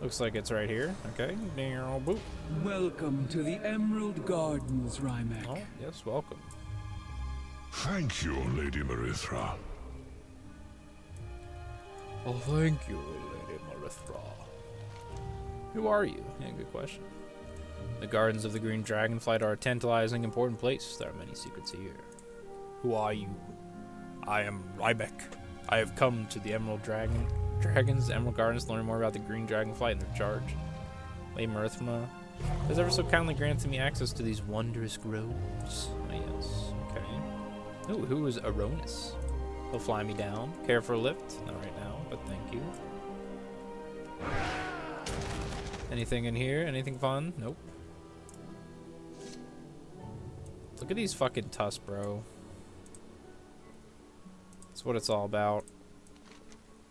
Looks like it's right here. Okay. Boop. Welcome to the Emerald Gardens, Rymek. Oh, yes, welcome. Thank you, Lady Marithra. Well, thank you, Lady Marithra. Who are you? Yeah, good question. The gardens of the Green Dragonflight are a tantalizing, important place. There are many secrets here. Who are you? I am Rymek. I have come to the Dragons, Emerald Gardens, to learn more about the Green Dragonflight and their charge. Lady Marithra has ever so kindly granted me access to these wondrous groves. Oh, yes. Okay. Ooh, who is Aronis? He'll fly me down. Care for a lift? Not right now, but thank you. Anything in here? Anything fun? Nope. Look at these fucking tusks, bro. That's what it's all about.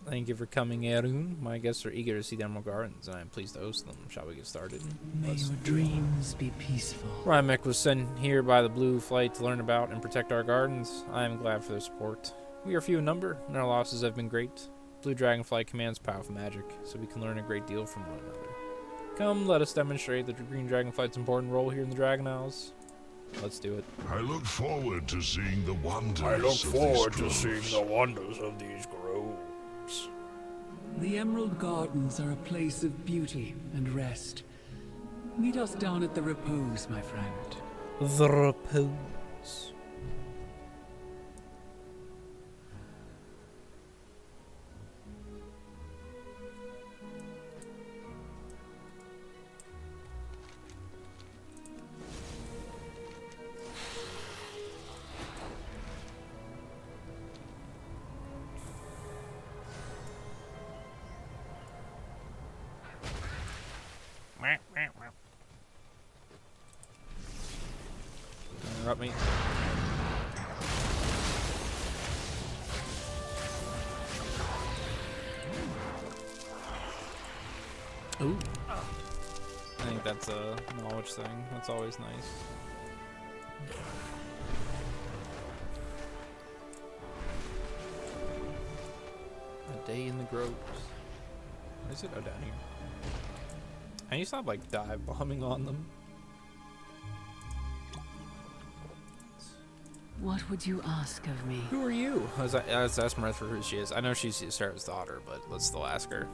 Thank you for coming, Erun. My guests are eager to see the Emerald Gardens, and I am pleased to host them. Shall we get started? May your dreams be peaceful. Rymek was sent here by the Blue Flight to learn about and protect our gardens. I am glad for their support. We are few in number, and our losses have been great. Blue Dragonflight commands powerful magic, so we can learn a great deal from one another. Come, let us demonstrate the Green Dragonflight's important role here in the Dragon Isles. Let's do it. I look forward to seeing the wonders of these groves. The Emerald Gardens are a place of beauty and rest. Meet us down at the Repose, my friend. The Repose. Interrupt me. Ooh. I think that's a knowledge thing. That's always nice. A day in the groves. Where is it? Oh, down here. And you stop like dive bombing on them. What would you ask of me? Who are you? Let's ask Mirthra who she is. I know she's Ysera's daughter, but let's still ask her.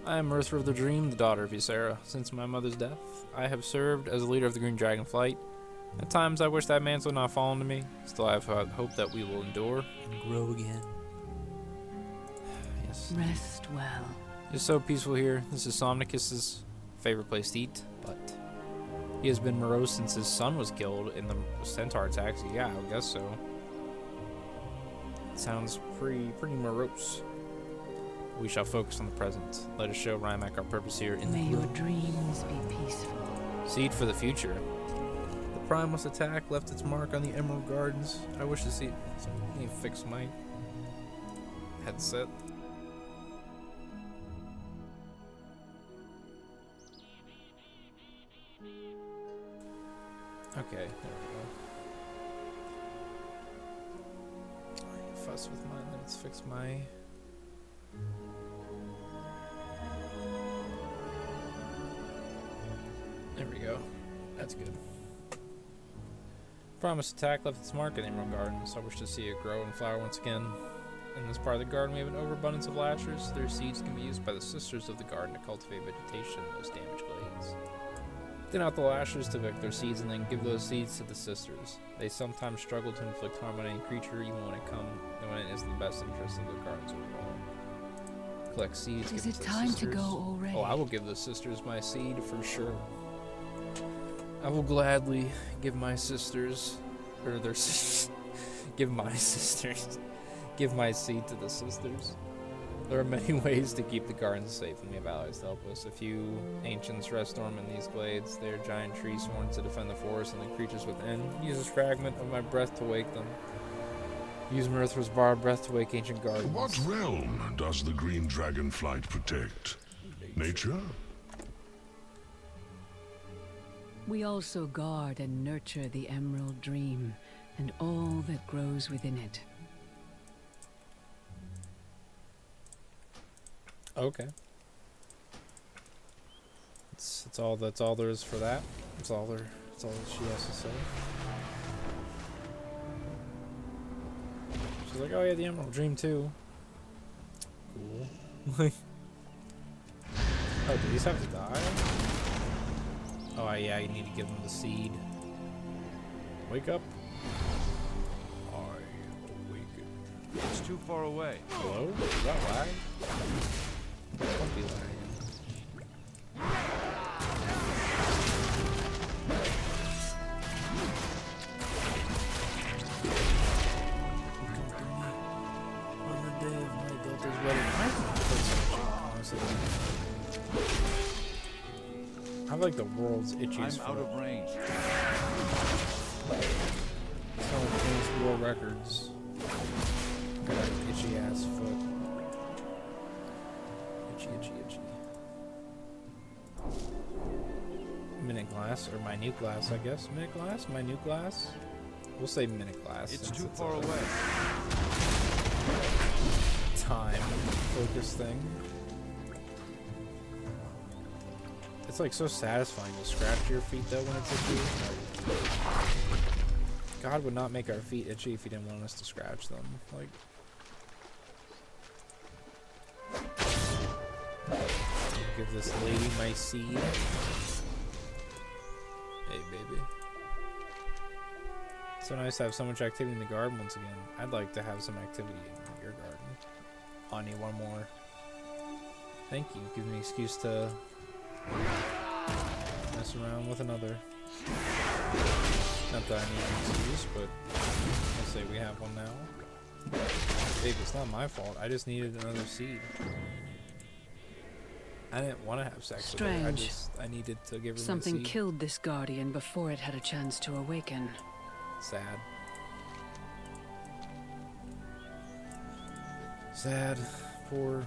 I am Mirthra of the Dream, the daughter of Ysera. Since my mother's death, I have served as a leader of the Green Dragonflight. At times, I wish that mantle had not fallen to me. Still, I have hope that we will endure and grow again. Yes. Rest well. It's so peaceful here. This is Somnicus's favorite place to eat, but he has been morose since his son was killed in the centaur attacks. Yeah, I guess so. Sounds pretty morose. We shall focus on the present. Let us show Rymek our purpose here in the May your dreams be peaceful. Seed for the future. The Primalist attack left its mark on the Emerald Gardens. I wish to see. Let me fix my headset. Okay, there we go. I fuss with mine, let's fix my... There we go. That's good. Promised attack left its mark in Emerald Gardens. I wish to see it grow and flower once again. In this part of the garden we have an overabundance of lashers. Their seeds can be used by the sisters of the garden to cultivate vegetation in those damaged glades. Thin out the lashers to collect their seeds and then give those seeds to the sisters. They sometimes struggle to inflict harm on any creature even when it is in the best interest of the gardens overall. Collect seeds. Is it time to go already? Oh, I will give the sisters my seed for sure. I will gladly give my sisters, or their sisters, give my seed to the sisters. There are many ways to keep the gardens safe, and we have allies to help us. A few ancients rest dormant in these glades. They are giant trees sworn to defend the forest and the creatures within. Use this fragment of my breath to wake them. Use Mirthra's borrowed breath to wake ancient gardens. What realm does the Green Dragonflight protect? Nature? We also guard and nurture the Emerald Dream and all that grows within it. Okay. That's all there is for that. That's all that she has to say. She's like, oh yeah, the Emerald Dream too. Cool. Like, oh, do these have to die? Oh yeah, you need to give them the seed. Wake up. I awaken. It's too far away. Hello? Is that lag? Don't be lagging. On the day of my daughter's wedding, I put some honestly. I have like the world's itchiest I'm out of range. Some of Guinness World Records. Got an itchy ass foot. Itchy. Minute glass, or minute glass, I guess. Minute glass? Minute glass? We'll say minute glass. It's too far away. Time focus thing. It's like so satisfying to scratch your feet though when it's itchy. Like, God would not make our feet itchy if he didn't want us to scratch them. Like, give this lady my seed. Hey, baby. So nice to have so much activity in the garden once again. I'd like to have some activity in your garden. I need one more. Thank you. Gives me an excuse to mess around with another. Not that I need an excuse, but let's say we have one now. Babe, it's not my fault. I just needed another seed. I didn't want to have sex with her. I needed to give her Something my seed. killed this guardian before it had a chance to awaken. Sad. Sad. Poor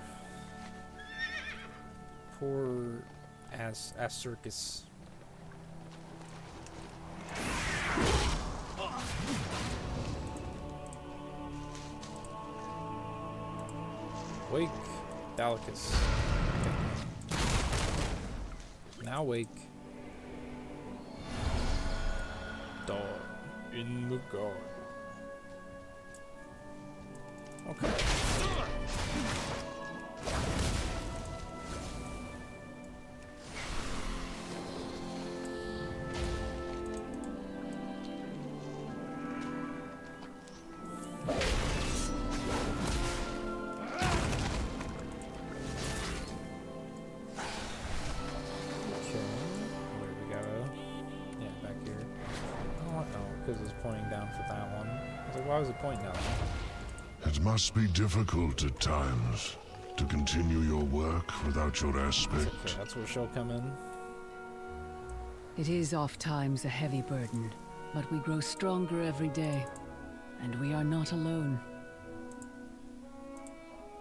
ass circus. Wake, Dalicus. Now wake. Dawn in the garden. Okay. Why was it pointing down? It must be difficult at times to continue your work without your aspect. Okay, that's where she'll come in. It is oft times a heavy burden, but we grow stronger every day, and we are not alone.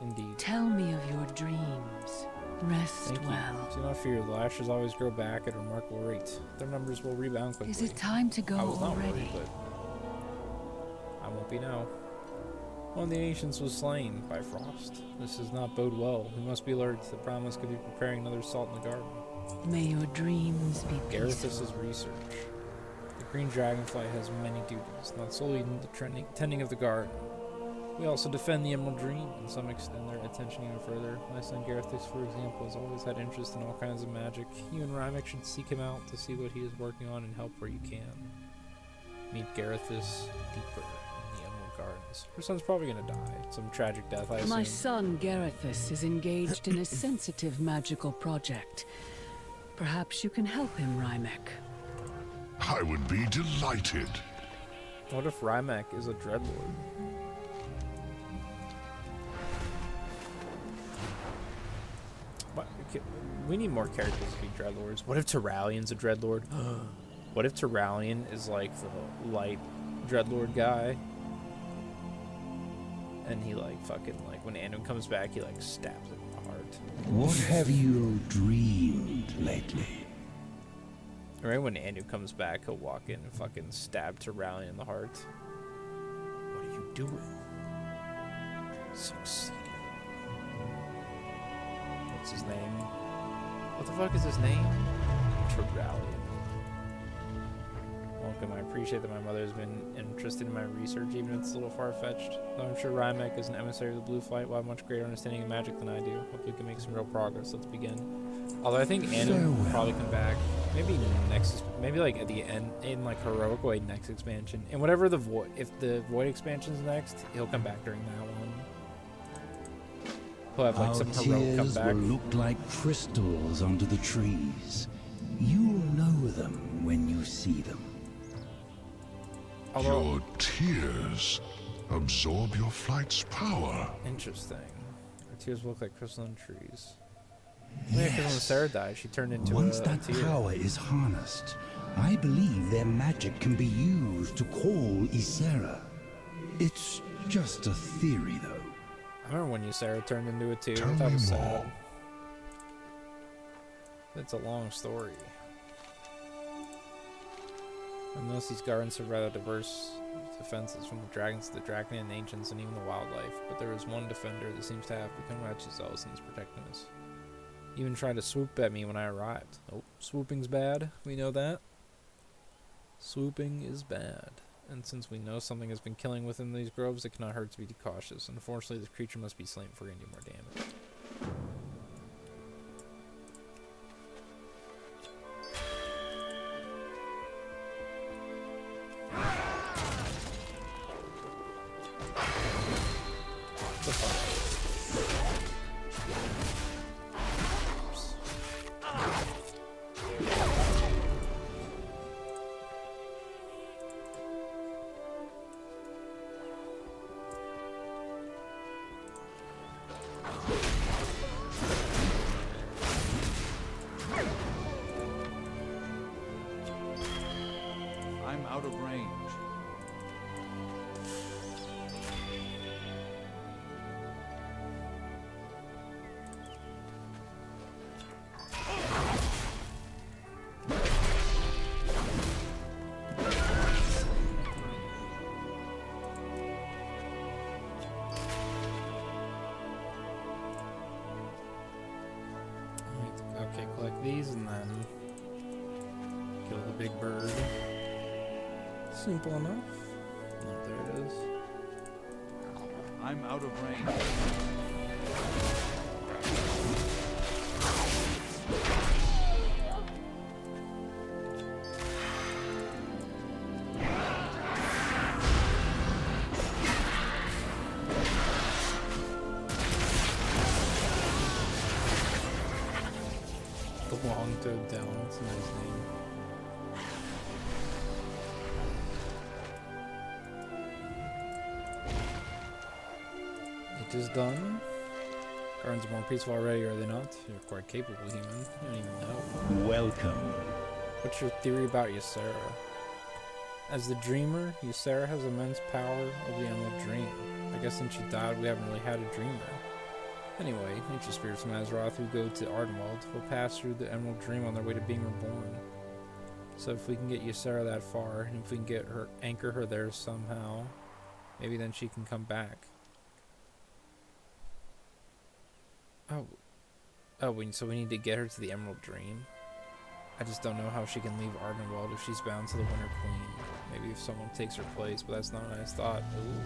Indeed. Tell me of your dreams. Rest Thank well. You. Do not fear, the lashes always grow back at a remarkable rate. Their numbers will rebound quickly. Is it time to go I was not already? worried, but I won't be now. One of the ancients was slain by frost. This does not bode well. We must be alert. The promise could be preparing another assault in the garden. May your dreams be peaceful. Garethus's research. The Green Dragonflight has many duties, not solely in the tending of the garden. We also defend the Emerald Dream, and some extend their attention even further. My son Garethus, for example, has always had interest in all kinds of magic. You and Rymek should seek him out to see what he is working on and help where you can. Meet Garethus deeper in the Emerald Gardens. Her son's probably gonna die. Some tragic death, I assume. My son Garethus is engaged in a sensitive magical project. Perhaps you can help him, Rymek. I would be delighted. What if Rymek is a Dreadlord? What? We need more characters to be Dreadlords. What if Terralian's a Dreadlord? What if Terralian is like the light Dreadlord guy? And he like fucking like when Anu comes back, he like stabs him in the heart. What have you dreamed lately? Right when Anu comes back, he'll walk in and fucking stab Terralian in the heart. What are you doing? Succeeding. What's his name? What the fuck is his name? Terralium. Welcome. I appreciate that my mother has been interested in my research, even if it's a little far-fetched. Though I'm sure Rymek is an emissary of the Blue Flight will have much greater understanding of magic than I do. Hopefully we can make some real progress. Let's begin. Although I think Anna will probably come back. Maybe next, maybe like at the end, in like Heroic Way next expansion. And whatever the Void, if the Void expansion's next, he'll come back during that one. He'll have like some heroic tears comeback. will look like crystals under the trees. You'll know them when you see them. Although, Your tears absorb your flight's power. interesting. Her tears look like crystalline trees. Yeah, because when Sarah died, she turned into Once a that tear. power is harnessed, I believe their magic can be used to call Ysera. It's just a theory, though. I remember when Sarah turned into a tear. Tell That me was sad. more. It's a long story. And most of these gardens have rather diverse defenses, from the dragons to the draconian ancients and even the wildlife. But there is one defender that seems to have become rather zealous in his protecting us. He even tried to swoop at me when I arrived. Oh, swooping's bad. We know that. Swooping is bad. And since we know something has been killing within these groves, it cannot hurt to be cautious. Unfortunately, this creature must be slain before we can do more damage. The fuck? I'm out of range. Okay, collect these and then kill the big bird. Simple enough. Oh, there it is. I'm out of range. The long-toed down. It's a nice name. It is done. Gardens are more peaceful already, are they not? You're quite capable human. You don't even know. Welcome. What's your theory about Ysera? As the dreamer, Ysera has immense power over the Emerald Dream. I guess since she died, we haven't really had a dreamer. Anyway, nature spirits from Azeroth who go to Ardenwald will pass through the Emerald Dream on their way to being reborn. So if we can get Ysera that far, and if we can get her, anchor her there somehow, maybe then she can come back. So we need to get her to the Emerald Dream. I just don't know how she can leave Ardenwald if she's bound to the Winter Queen. Maybe if someone takes her place, but that's not what I thought. Ooh.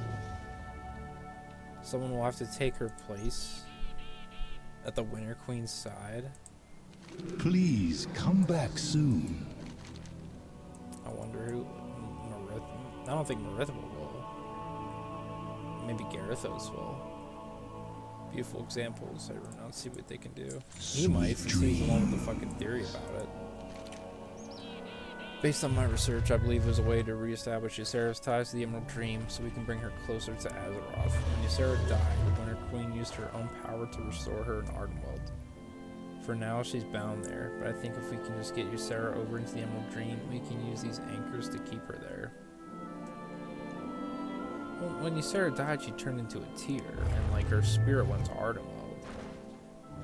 Someone will have to take her place at the Winter Queen's side. Please come back soon. I wonder who. I don't think Marithma will. Maybe Garithos will. Beautiful examples. Everyone else see what they can do. He might, since he's the one with the fucking theory about it. Based on my research, I believe there's a way to reestablish Ysera's ties to the Emerald Dream so we can bring her closer to Azeroth. When Ysera died, the Winter Queen used her own power to restore her in Ardenwald. For now, she's bound there, but I think if we can just get Ysera over into the Emerald Dream, we can use these anchors to keep her there. Well, when Ysera died, she turned into a tear, and like her spirit went to Ardenwald.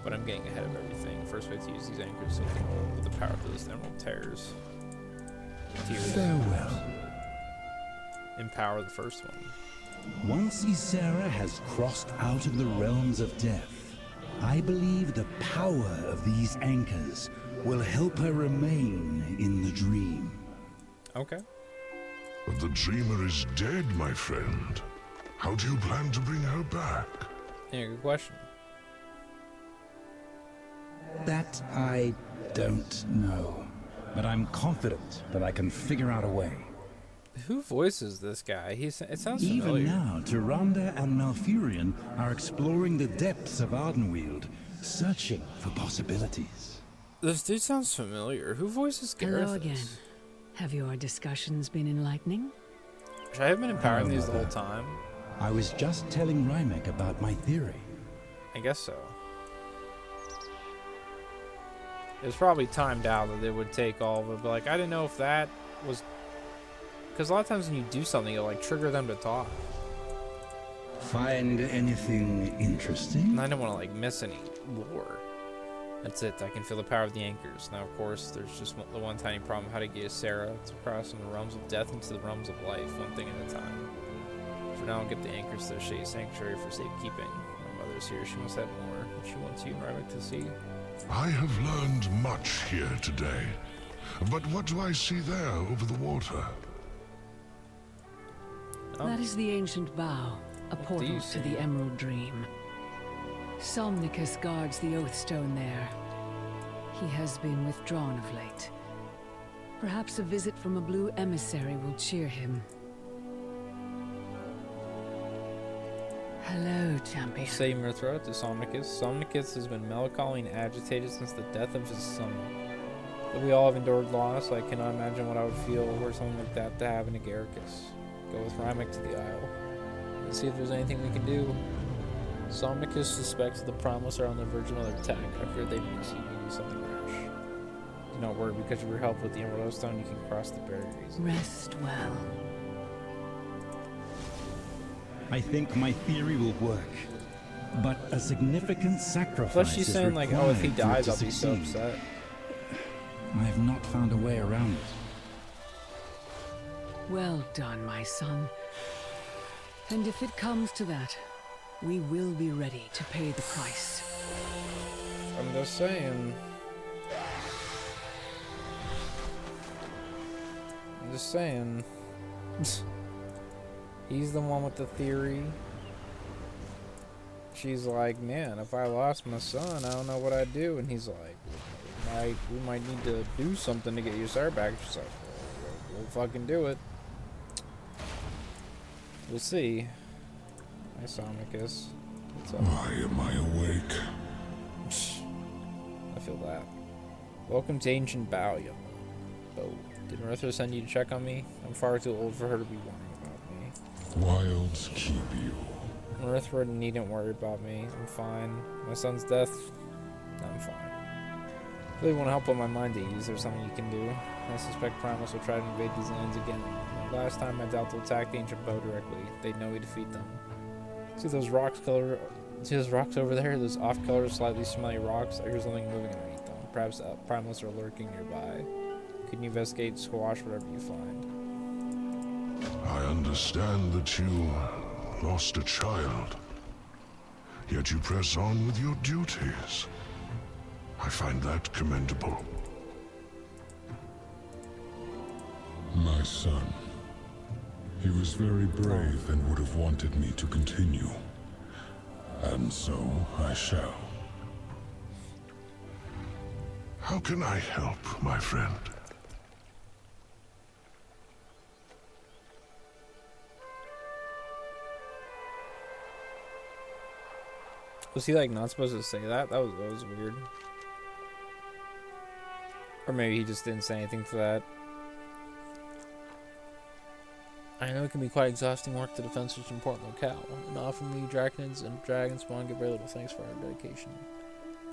But I'm getting ahead of everything. First, we have to use these anchors so we can hold the power to those Emerald Tears. Tears. Farewell. Empower the first one. Once Ysera has crossed out of the realms of death, I believe the power of these anchors will help her remain in the dream. Okay. But the dreamer is dead, my friend. How do you plan to bring her back? Yeah, good question. That I don't know, but I'm confident that I can figure out a way. Who voices this guy? It sounds Even familiar. now, Tyrande and Malfurion are exploring the depths of Ardenweald, searching for possibilities. This dude sounds familiar. Who voices Gareth? Hello again. Have your discussions been enlightening? Should I have been empowering these the whole time? I was just telling Rymek about my theory. I guess so. It was probably timed out that it would take all of it, but like I didn't know if that was because a lot of times when you do something, it'll like trigger them to talk. Find anything interesting? And I don't want to like miss any lore. That's it. I can feel the power of the anchors. Now, of course, there's just the one tiny problem: how to get Sarah to cross from the realms of death into the realms of life, one thing at a time. For now, I'll get the anchors to the Shade Sanctuary for safekeeping. My mother's here. She must have more that she wants you and Rymek to see. I have learned much here today. But what do I see there over the water? Oh. That is the ancient bow, a do portal you to see? the Emerald Dream. Somnicus guards the Oathstone there. He has been withdrawn of late. Perhaps a visit from a blue emissary will cheer him. Hello, champion. Say Mirthra to Somnicus. Somnicus has been melancholy and agitated since the death of his son. But we all have endured loss. I cannot imagine what I would feel were something like that to happen to Garricus. Go with Rymek to the Isle and see if there's anything we can do. Somnicus suspects the Promise are on the verge of another attack. I fear they may see me do something rash. Do not worry, because of your help with the Emerald Stone, you can cross the barrier easily. Rest well. I think my theory will work, but a significant sacrifice Plus she's is saying like, oh, if he required for it dies, to I'll be so succeed. upset. I have not found a way around it. Well done, my son. And if it comes to that, we will be ready to pay the price. I'm just saying. I'm just saying. He's the one with the theory. She's like, man, if I lost my son, I don't know what I'd do. And he's like, we might need to do something to get your Sarah back. She's like, we'll fucking do it. We'll see. Hi, Somnicus. What's up? Why am I awake? I feel that. Welcome to Ancient Bow, young one. Oh, did Mirthra send you to check on me? I'm far too old for her to be worrying about me. Wilds keep you. Mirthra needn't worry about me. I'm fine. My son's death, I'm fine. Really want to help on my mind to ease. There's something you can do. I suspect Primus will try to invade these lands again. Last time I doubt they'll attack the ancient bow directly. They'd know we defeat them. See those rocks over there? Those off-color, slightly smelly rocks? I hear something moving underneath them. Perhaps Primus are lurking nearby. Can you investigate, squash whatever you find? I understand that you lost a child. Yet you press on with your duties. I find that commendable. My son. He was very brave and would have wanted me to continue. And so I shall. How can I help, my friend? Was he like not supposed to say that? That was weird. Or maybe he just didn't say anything for that. I know it can be quite exhausting work to defend such an important locale, and often we dragons and dragonspawn get very little thanks for our dedication.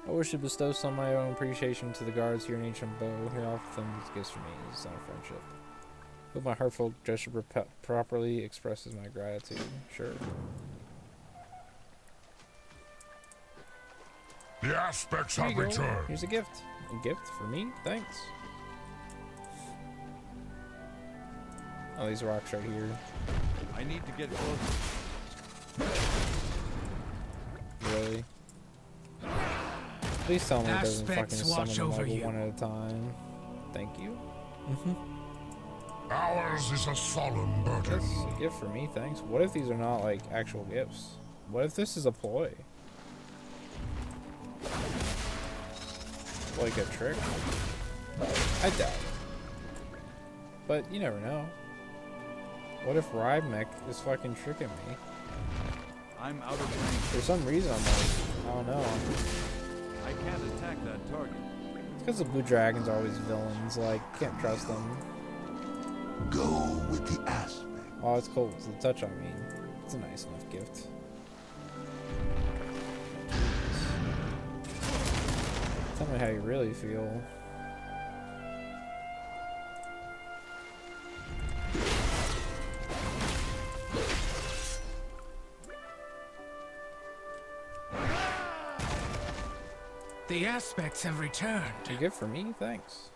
I wish to bestow some of my own appreciation to the guards here in Ancient Bow. Here, offer them these gifts for me as a sign of friendship. Hope my heartfelt gesture properly expresses my gratitude. Sure. The aspects Here have you go. returned. Here's a gift. A gift for me? Thanks. Oh, these rocks right here. I need to get closer. Really? Please tell me it doesn't fucking Aspects summon watch them over like you. one at a time. Thank you. Ours is a solemn burden. That's a gift for me, thanks. What if these are not like actual gifts? What if this is a ploy? Like a trick? I doubt it. But you never know. What if Rybmec is fucking tricking me? I'm out of range. For some reason I'm like, I don't know. I can't attack that target. It's because the blue dragons are always villains, like, can't trust them. Go with the aspect. Oh, it's cold. It's the touch, I mean. It's a nice enough gift. Tell me how you really feel. The aspects have returned. A gift for me? Thanks.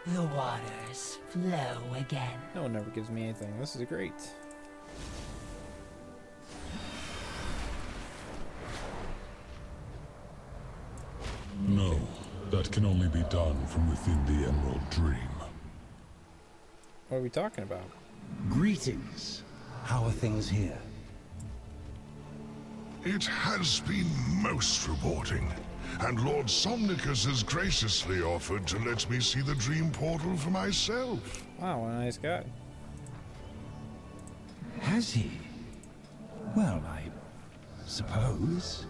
The waters flow again. No one ever gives me anything. This is great. No, that can only be done from within the Emerald Dream. What are we talking about? Greetings. How are things here? It has been most rewarding, and Lord Somnicus has graciously offered to let me see the dream portal for myself. Wow, what a nice guy. Has he? Well, I suppose.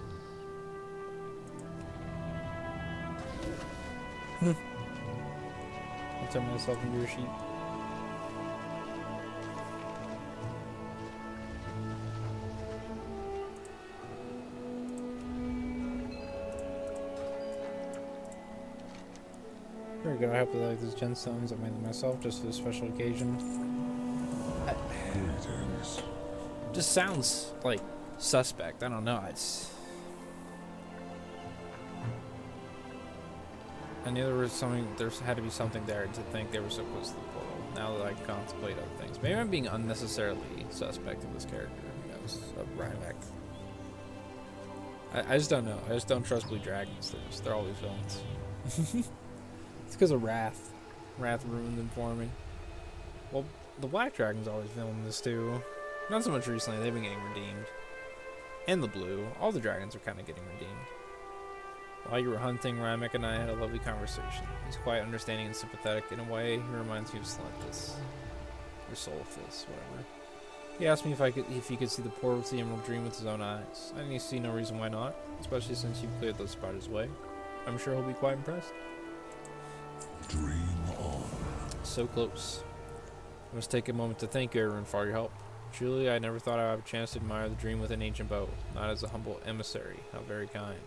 I'll turn myself into your sheep. Very good. I hope you like these gemstones. I made them myself just for this special occasion. Greetings. Just sounds like suspect. I don't know. I knew there was something. There had to be something there to think they were so close to the portal. Now that I contemplate other things, maybe I'm being unnecessarily suspect of this character. Who knows? Of Rybmec. I just don't know. I just don't trust blue dragons. They're always villains. It's because of Wrath. Wrath ruined them for me. Well, the black dragon's always villainous too. Not so much recently. They've been getting redeemed. And the blue. All the dragons are kind of getting redeemed. While you were hunting, Rybmec and I had a lovely conversation. He's quite understanding and sympathetic in a way. He reminds me of Slunkus. Or Soulfist, whatever. He asked me if he could see the portal to the Emerald Dream with his own eyes. I see no reason why not, especially since you've cleared those spiders away. I'm sure he'll be quite impressed. Dream on. So close. I must take a moment to thank you, everyone, for your help. Truly, I never thought I'd have a chance to admire the dream with an ancient bow, not as a humble emissary. How very kind.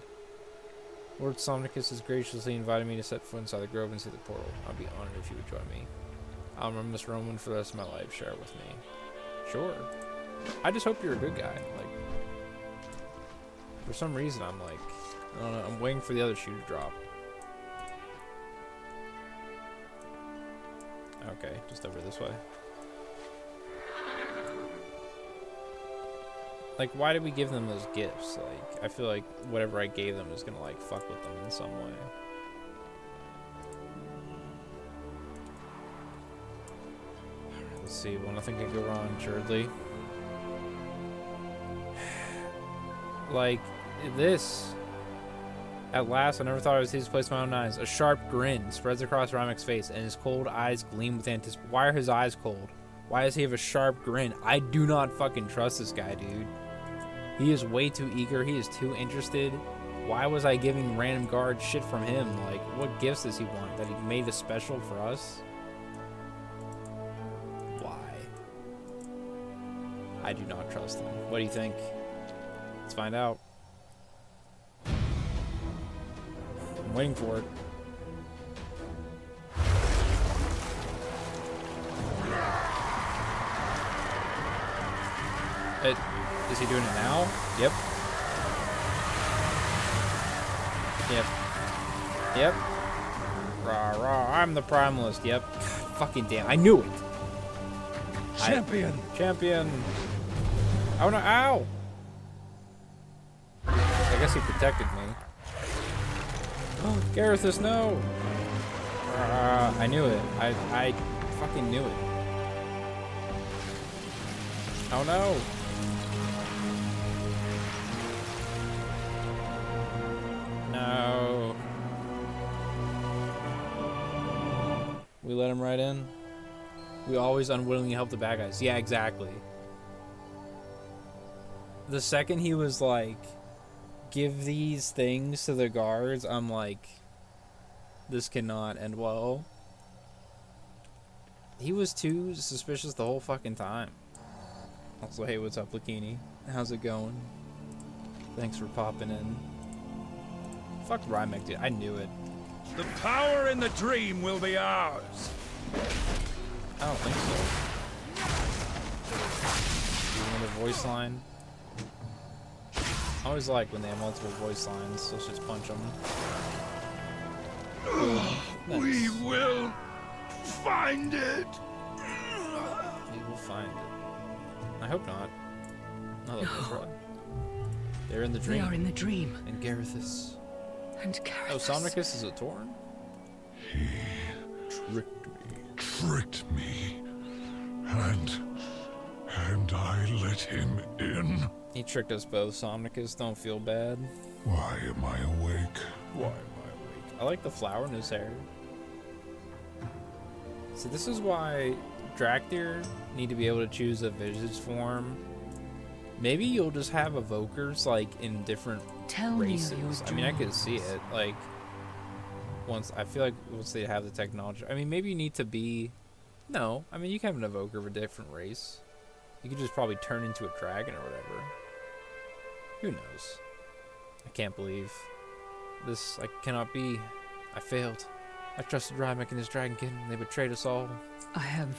Lord Somnicus has graciously invited me to set foot inside the grove and see the portal. I'd be honored if you would join me. I'll remember this Roman for the rest of my life. Share it with me. Sure. I just hope you're a good guy. Like, for some reason, I'm like, I don't know. I'm waiting for the other shoe to drop. Okay, just over this way. Like, why did we give them those gifts? Like, I feel like whatever I gave them is gonna, like, fuck with them in some way. Alright, let's see. Well, nothing can go wrong, assuredly. Like, this. At last, I never thought I would see this place with my own eyes. A sharp grin spreads across Rybmec's face, and his cold eyes gleam with anticipation. Why are his eyes cold? Why does he have a sharp grin? I do not fucking trust this guy, dude. He is way too eager. He is too interested. Why was I giving random guards shit from him? Like, what gifts does he want? That he made a special for us? Why? I do not trust him. What do you think? Let's find out. I'm waiting for it. Is he doing it now? Yep. Yep. Yep. Rah rah. I'm the primalist. Yep. God, fucking damn. I knew it. Champion! Champion. Oh no. Ow. guess he protected me. Oh, Garethus, no! I knew it. I fucking knew it. Oh no! No. We let him right in. We always unwillingly help the bad guys. Yeah, exactly. The second he was like, give these things to the guards, I'm like, this cannot end well. He was too suspicious the whole fucking time. Also, hey, what's up, Lakini? How's it going? Thanks for popping in. Fuck Rymek, dude. I knew it. The power in the dream will be ours. I don't think so. Another voice line. I always like when they have multiple voice lines, so let's just punch them. Nice. We will find it. We will find it. I hope not. No, that's right. They're in the dream. They are in the dream. And Garethus. And Garethus. Oh, Somnicus is a Torn? He tricked me. And I let him in. He tricked us both, Somnicus. Don't feel bad. Why am I awake? Why am I awake? I like the flower in his hair. So this is why Draktyr need to be able to choose a visage form. Maybe you'll just have evokers like in different races. I mean, I could see it. Like once I feel like once they have the technology. I mean, maybe you need to be. No, I mean you can have an evoker of a different race. You could just probably turn into a dragon or whatever. Who knows? I can't believe this. I cannot be. I failed. I trusted Rymek and his dragonkin. They betrayed us all. I have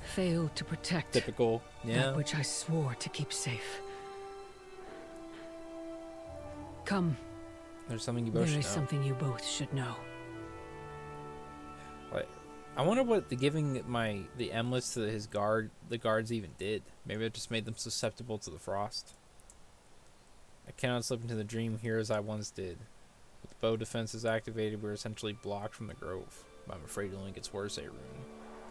failed to protect Typical. Yeah. that which I swore to keep safe. Come. There's something you both should There know. is something you both should know. Like, I wonder what the giving the emlets to the guards even did. Maybe it just made them susceptible to the frost. I cannot slip into the dream here as I once did. With the bow defenses activated, we're essentially blocked from the grove. But I'm afraid it only gets worse, Arun.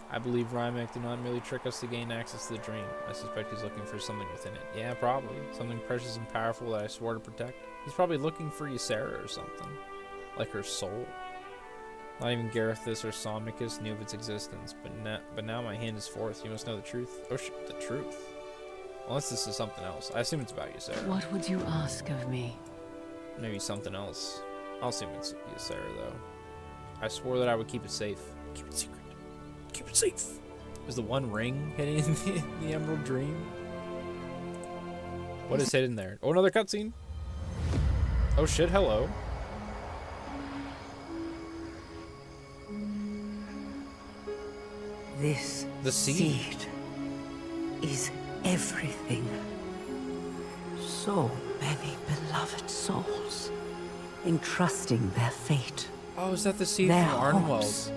I believe Rymek did not merely trick us to gain access to the dream. I suspect he's looking for something within it. Yeah, probably. Something precious and powerful that I swore to protect. He's probably looking for Ysera or something. Like her soul. Not even Garethus or Somnicus knew of its existence, but now my hand is forth. You must know the truth. Oh shit, the truth. Unless this is something else. I assume it's about Ysera. What would you ask of me? Maybe something else. I'll assume it's Ysera though. I swore that I would keep it safe. Keep it secret. Keep it safe. Is the one ring hidden in the Emerald Dream? What is hidden there? Oh, another cutscene. Oh shit, hello. This The seed. is everything. So many beloved souls entrusting their fate, Oh, is that the seed their from Arnweld? hopes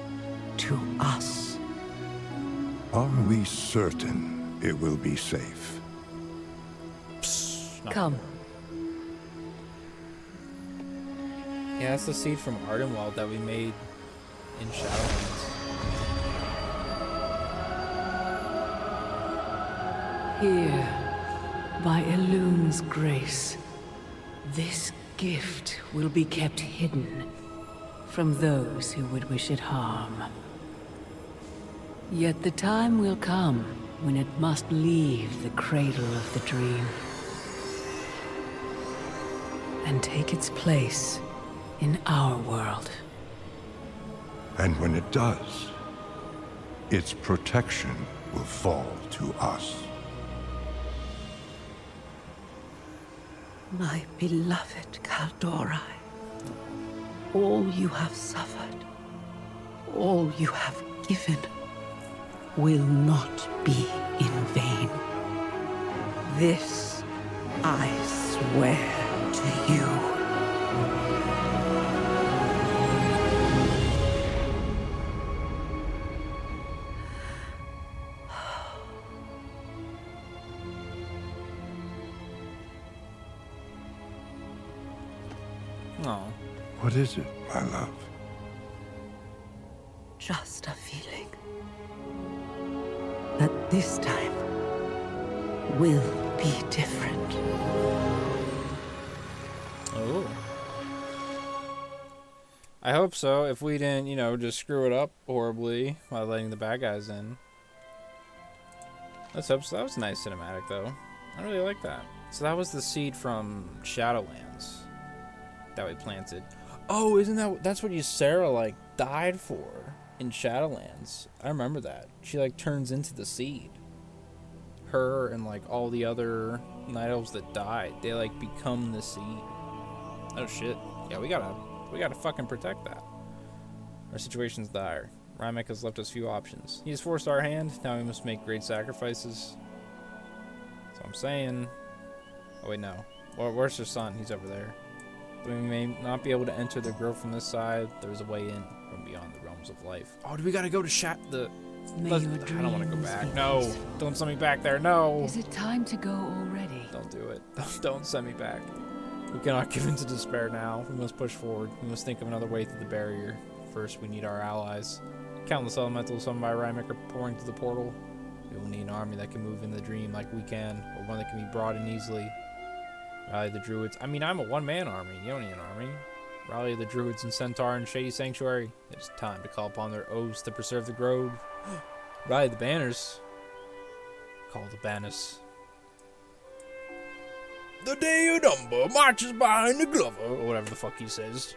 to us. Are we certain it will be safe? Not Come. Yeah, that's the seed from Ardenwald that we made in Shadowlands. Here, by Elun's grace, this gift will be kept hidden from those who would wish it harm. Yet the time will come when it must leave the cradle of the dream and take its place in our world. And when it does, its protection will fall to us. My beloved Kaldorai, all you have suffered, all you have given, will not be in vain. This I swear to you. Oh. What is it, my love? Just a feeling that this time will be different. Oh. I hope so. If we didn't, you know, just screw it up horribly by letting the bad guys in. Let's hope so. That was a nice cinematic, though. I really like that. So that was the seed from Shadowlands that we planted. Oh, isn't that's what Sarah, like, died for in Shadowlands? I remember that. She, like, turns into the seed. Her and, like, all the other night elves that died, they, like, become the seed. Oh, shit. Yeah, we gotta fucking protect that. Our situation's dire. Rymek has left us few options. He has forced our hand. Now we must make great sacrifices. So I'm saying... Oh, wait, no. Where's her son? He's over there. We may not be able to enter the grove from this side. There's a way in from beyond the realms of life. Oh, do we gotta go to I don't want to go back. No! Don't send me back there. No! Is it time to go already? Don't do it. Don't send me back. We cannot give in to despair now. We must push forward. We must think of another way through the barrier. First, we need our allies. Countless elementals summoned by Rymek are pouring through the portal. We will need an army that can move in the dream like we can, or one that can be brought in easily. Rally the druids. I mean, I'm a one-man army. You don't need an army. Rally the druids and centaur in Shady Sanctuary. It's time to call upon their oaths to preserve the grove. Rally the banners. Call the banners. The day of number marches behind the glover, or whatever the fuck he says.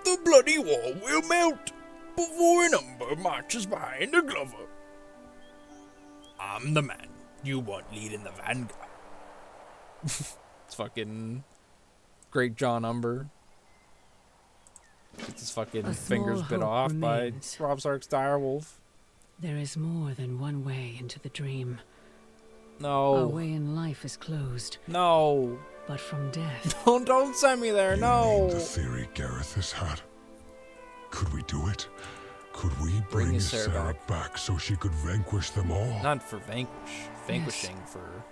The bloody wall will melt before a number marches behind the glover. I'm the man you want leading the vanguard. It's fucking Great John Umber. Gets his fucking fingers bit off by Rob Stark's direwolf. There is more than one way into the dream. No. Our way in life is closed. No. But from death. Don't send me there. No. The theory Gareth has had. Could we do it? Could we bring Sarah back so she could vanquish them all? Not for vanquishing, yes. For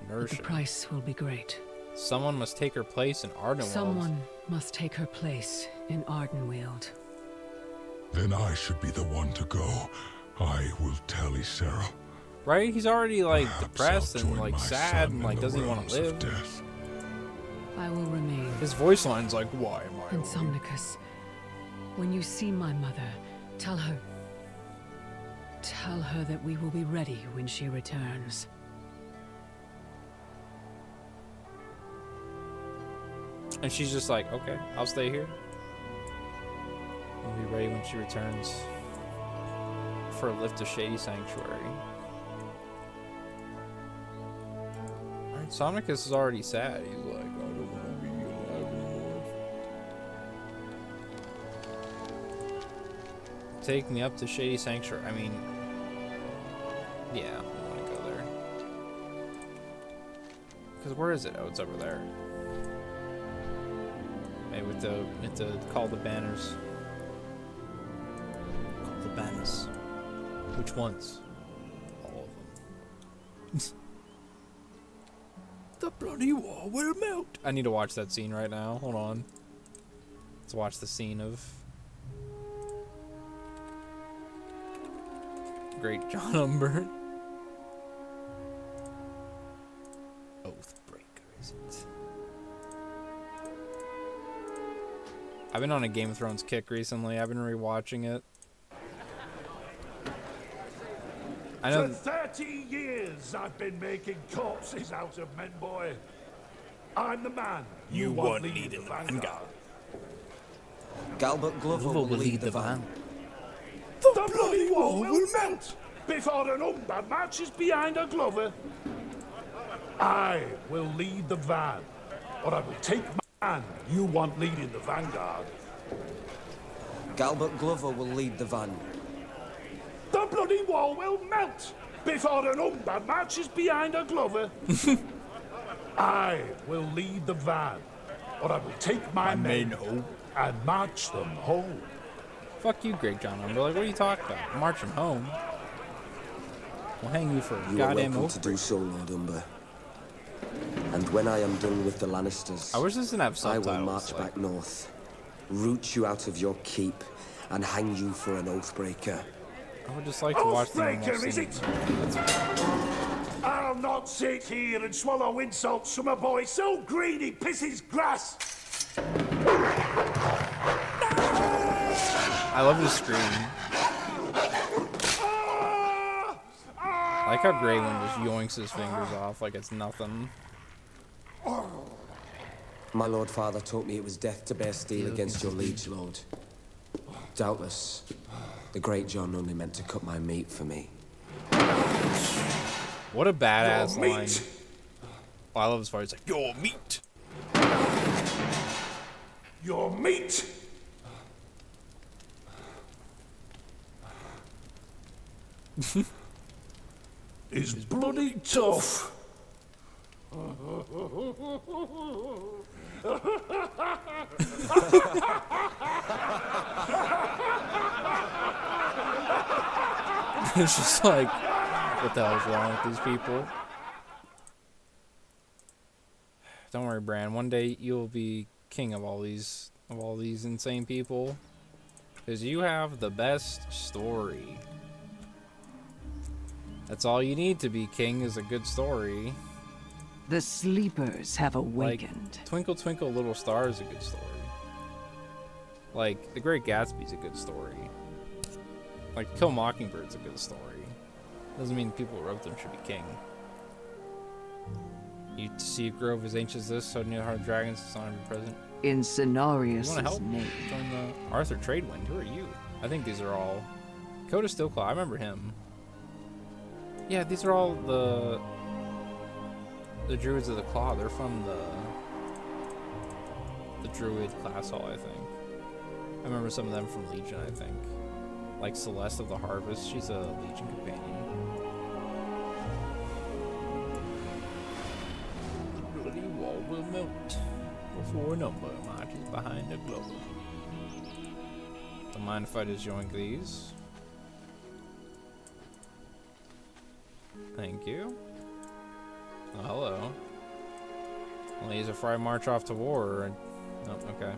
nourishing. But the price will be great. Someone must take her place in Ardenweald. Someone must take her place in Ardenweald. Then I should be the one to go. I will tell Sarah. Right? He's already, like, Perhaps depressed and, like, sad and, like, doesn't even want to live. I will remain. His voice line's like, why am I Insomnicus, when you see my mother, tell her that we will be ready when she returns. And she's just like, okay, I'll stay here. We'll be ready when she returns for a lift to Shady Sanctuary. Alright, Sonicus is already sad. He's like, I don't want to be alive anymore. Take me up to Shady Sanctuary. I mean, yeah, I want to go there. Because where is it? Oh, it's over there. Maybe with the call the banners. Call the banners. Which ones? All of them. The bloody wall will melt. I need to watch that scene right now. Hold on. Let's watch the scene of Great John Umber. Oathbreaker, is it? I've been on a Game of Thrones kick recently. I've been rewatching it. I know. For 30 years I've been making corpses out of men, boy. I'm the man you want leading the vanguard. Galbert Glover will lead the van. The bloody wall will melt before an Umber marches behind a Glover. I will lead the van, or I will take my man you want leading the vanguard. Galbert Glover will lead the van. The bloody wall will melt before an Umber marches behind a Glover. I will lead the van, or I will take my men home and march them home. Fuck you, Great John Umber. Like, what are you talking about? March him home. We'll hang you for a goddamn to do so, Lord Umber. And when I am done with the Lannisters, I wish this didn't have I subtitles. will march back north, root you out of your keep, and hang you for an oathbreaker. I would just like to watch the normal Oathbreaker, is scene. it? I'll not sit here and swallow insults from a boy so green he pisses grass. I love his scream. I like how Graylin just yoinks his fingers off like it's nothing. My Lord Father taught me it was death to bear steel against your liege lord. Doubtless, the great John only meant to cut my meat for me. What a badass Your line. meat. Oh, I love his part. He's like, your meat. Your meat is bloody tough. It's just like, what the hell is wrong with these people? Don't worry, Bran. One day you'll be king of all these insane people, because you have the best story. That's all you need to be king, is a good story. The sleepers have awakened. Like, Twinkle Twinkle Little Star is a good story. Like, The Great Gatsby's a good story. Like, Kill Mockingbird's a good story. Doesn't mean the people who wrote them should be king. You see a grove as ancient as this, so near the heart of dragons, it's not every present. In You Cenarius' want to help? name. Join the Arthur Tradewind. Who are you? I think these are all... Coda Stillclaw, I remember him. Yeah, these are all the Druids of the Claw. They're from the Druid class hall, I think. I remember some of them from Legion, I think. Like Celeste of the Harvest, she's a Legion companion. The bloody wall will melt before a number marches behind the globe. Don't mind if I just join these. Thank you. Oh, hello. Well, he's a Friday march off to war. Oh, okay.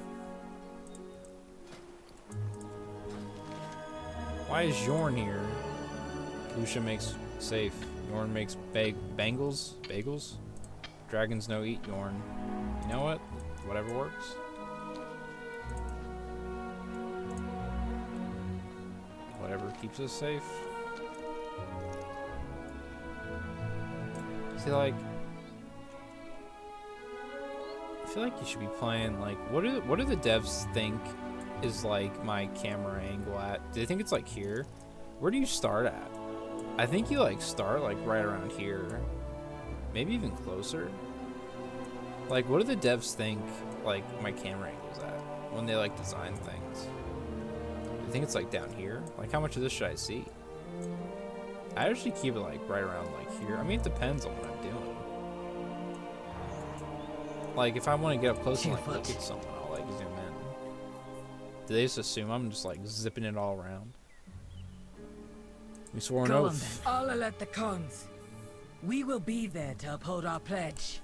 Why is Yorn here? Lucia makes safe. Yorn makes bagels? Bagels? Dragons no eat Yorn. You know what? Whatever works. Whatever keeps us safe. See, like, I feel like you should be playing, like, what do the devs think is, like, my camera angle at? Do they think it's, like, here? Where do you start at? I think you, like, start, like, right around here. Maybe even closer. Like, what do the devs think, like, my camera angle's at when they, like, design things? Do they think it's, like, down here? Like, how much of this should I see? I actually keep it, like, right around, like, here. I mean, it depends on what I'm doing. Like, if I want to get up close and, like, look at someone, I'll, like, zoom in. Do they just assume I'm just, like, zipping it all around? We swore an Go on oath. then. All alert the cons. We will be there to uphold our pledge.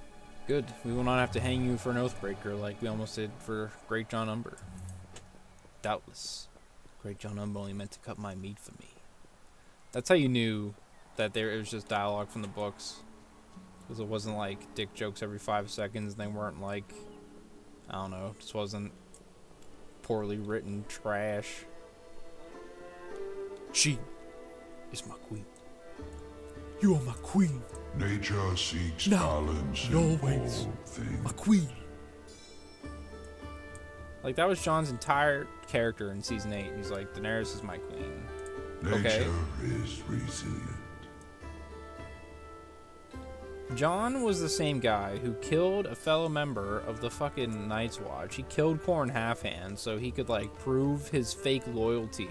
Good. We will not have to hang you for an oathbreaker like we almost did for Great John Umber. Doubtless. Great John Umber only meant to cut my meat for me. That's how you knew that it was just dialogue from the books. Because it wasn't like dick jokes every 5 seconds. And they weren't like, I don't know, just wasn't poorly written trash. She is my queen. You are my queen. Nature seeks Now, balance in always all things. my queen. Like, that was Jon's entire character in Season 8. He's like, Daenerys is my queen. Nature Okay. is resilient. Jon was the same guy who killed a fellow member of the fucking Night's Watch. He killed Corn Halfhand so he could, like, prove his fake loyalty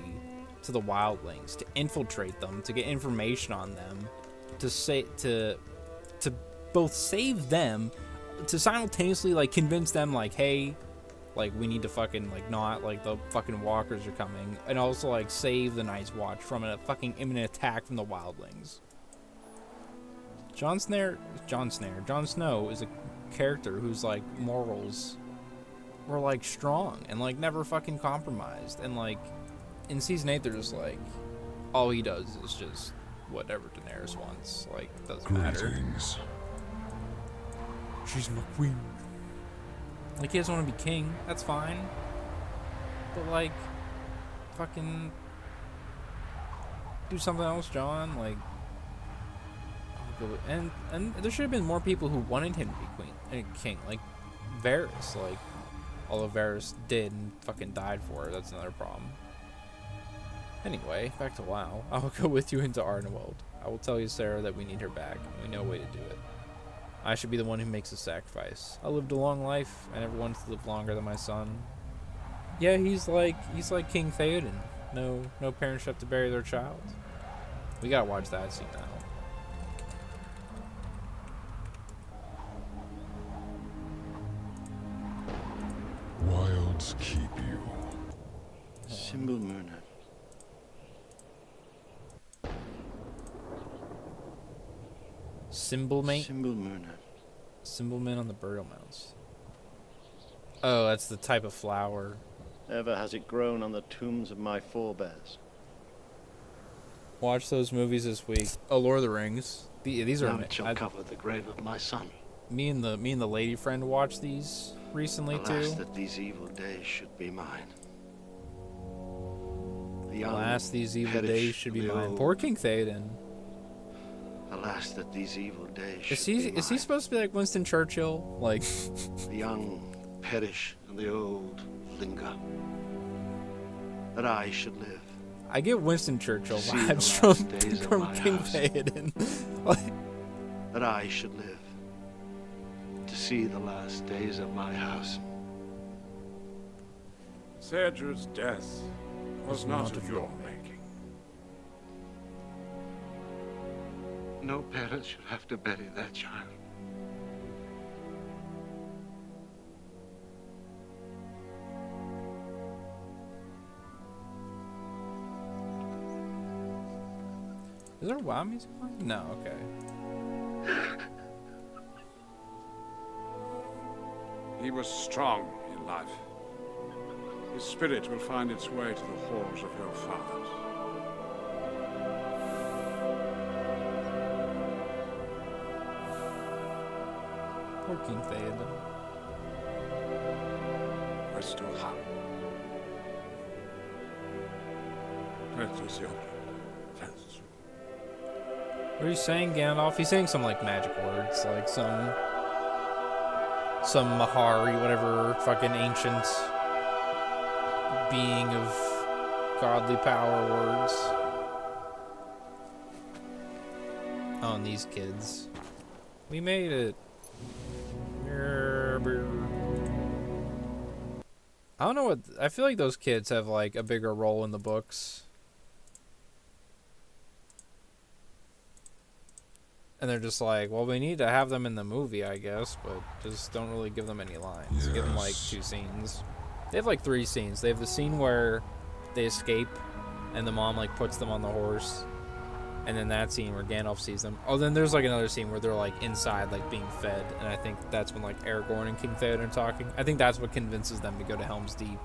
to the Wildlings, to infiltrate them, to get information on them, to both save them, to simultaneously, like, convince them, like, hey, like, we need to fucking, like, not, like, the fucking walkers are coming, and also, like, save the Night's Watch from a fucking imminent attack from the Wildlings. Jon Snow is a character whose like morals were like strong and like never fucking compromised. And like in season 8, they're just like all he does is just whatever Daenerys wants. Like doesn't matter. She's my queen. Like he doesn't want to be king. That's fine. But like, fucking do something else, Jon. Like. And there should have been more people who wanted him to be queen and king, like Varys. Like, although Varys did and fucking died for it, that's another problem. Anyway, back to WoW. I will go with you into Ardenweald. I will tell you, Sarah, that we need her back, and we know a way to do it. I should be the one who makes the sacrifice. I lived a long life. I never wanted to live longer than my son. Yeah, he's like King Theoden. No parents have to bury their child. We gotta watch that scene now. Wilds keep you. Symbol Murna. Symbolmate? Symbol Murna. Symbolman on the burial mounds. Oh, that's the type of flower. Ever has it grown on the tombs of my forebears. Watch those movies this week. Oh, Lord of the Rings. These are. Now it shall cover the grave of my son. Me and the lady friend watched these recently Alas, too. that these evil days should be mine. Alas, these evil days should be mine. Poor King Theoden. Alas, that these evil days should be mine. Is he supposed to be like Winston Churchill? Like the young perish and the old linger. That I should live. I get Winston Churchill See vibes the last days of from my King house. Theoden. Like, That I should live. To see the last days of my house. Cedric's death was not of your making. No parent should have to bury their child. is there WoW music playing? No, okay. He was strong in life. His spirit will find its way to the halls of your fathers. Poor King Theoden. Rest your heart. What are you saying, Gandalf? He's saying some like magic words, like some Mahari, whatever fucking ancient being of godly power words. Oh, and these kids. We made it. I don't know what... I feel like those kids have like a bigger role in the books. And they're just like, well, we need to have them in the movie, I guess, but just don't really give them any lines. Yes. Give them like 2 scenes. They have like 3 scenes. They have the scene where they escape and the mom like puts them on the horse. And then that scene where Gandalf sees them. Oh, then there's like another scene where they're like inside, like being fed. And I think that's when like Aragorn and King Theoden are talking. I think that's what convinces them to go to Helm's Deep.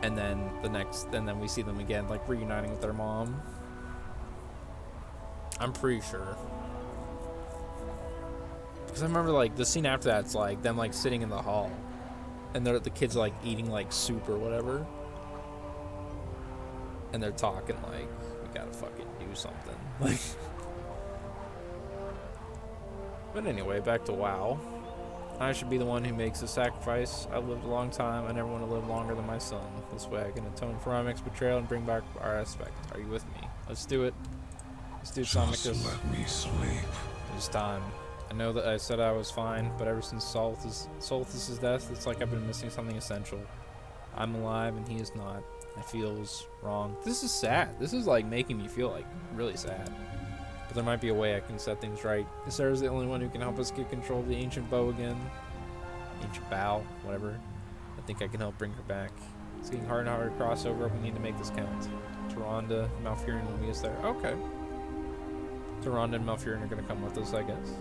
And then then we see them again, like reuniting with their mom. I'm pretty sure. Because I remember like the scene after that's like them like sitting in the hall. And the kids are like eating like soup or whatever. And they're talking like, we gotta fucking do something. Like, but anyway, back to WoW. I should be the one who makes the sacrifice. I lived a long time. I never want to live longer than my son. This way I can atone for Ramek's betrayal and bring back our aspect. Are you with me? Let's do it. Let's do Sonicus. Just let me sleep. It's time. I know that I said I was fine, but ever since Solstice's death, it's like I've been missing something essential. I'm alive and he is not. It feels wrong. This is sad. This is like making me feel like really sad. But there might be a way I can set things right. Sarah's the only one who can help us get control of the ancient bow again. Ancient bow, whatever. I think I can help bring her back. It's getting harder and harder to cross over. We need to make this count. Tyrande, Malfurion will meet us there. Okay. Ronda and Malfurion are gonna come with us, I guess.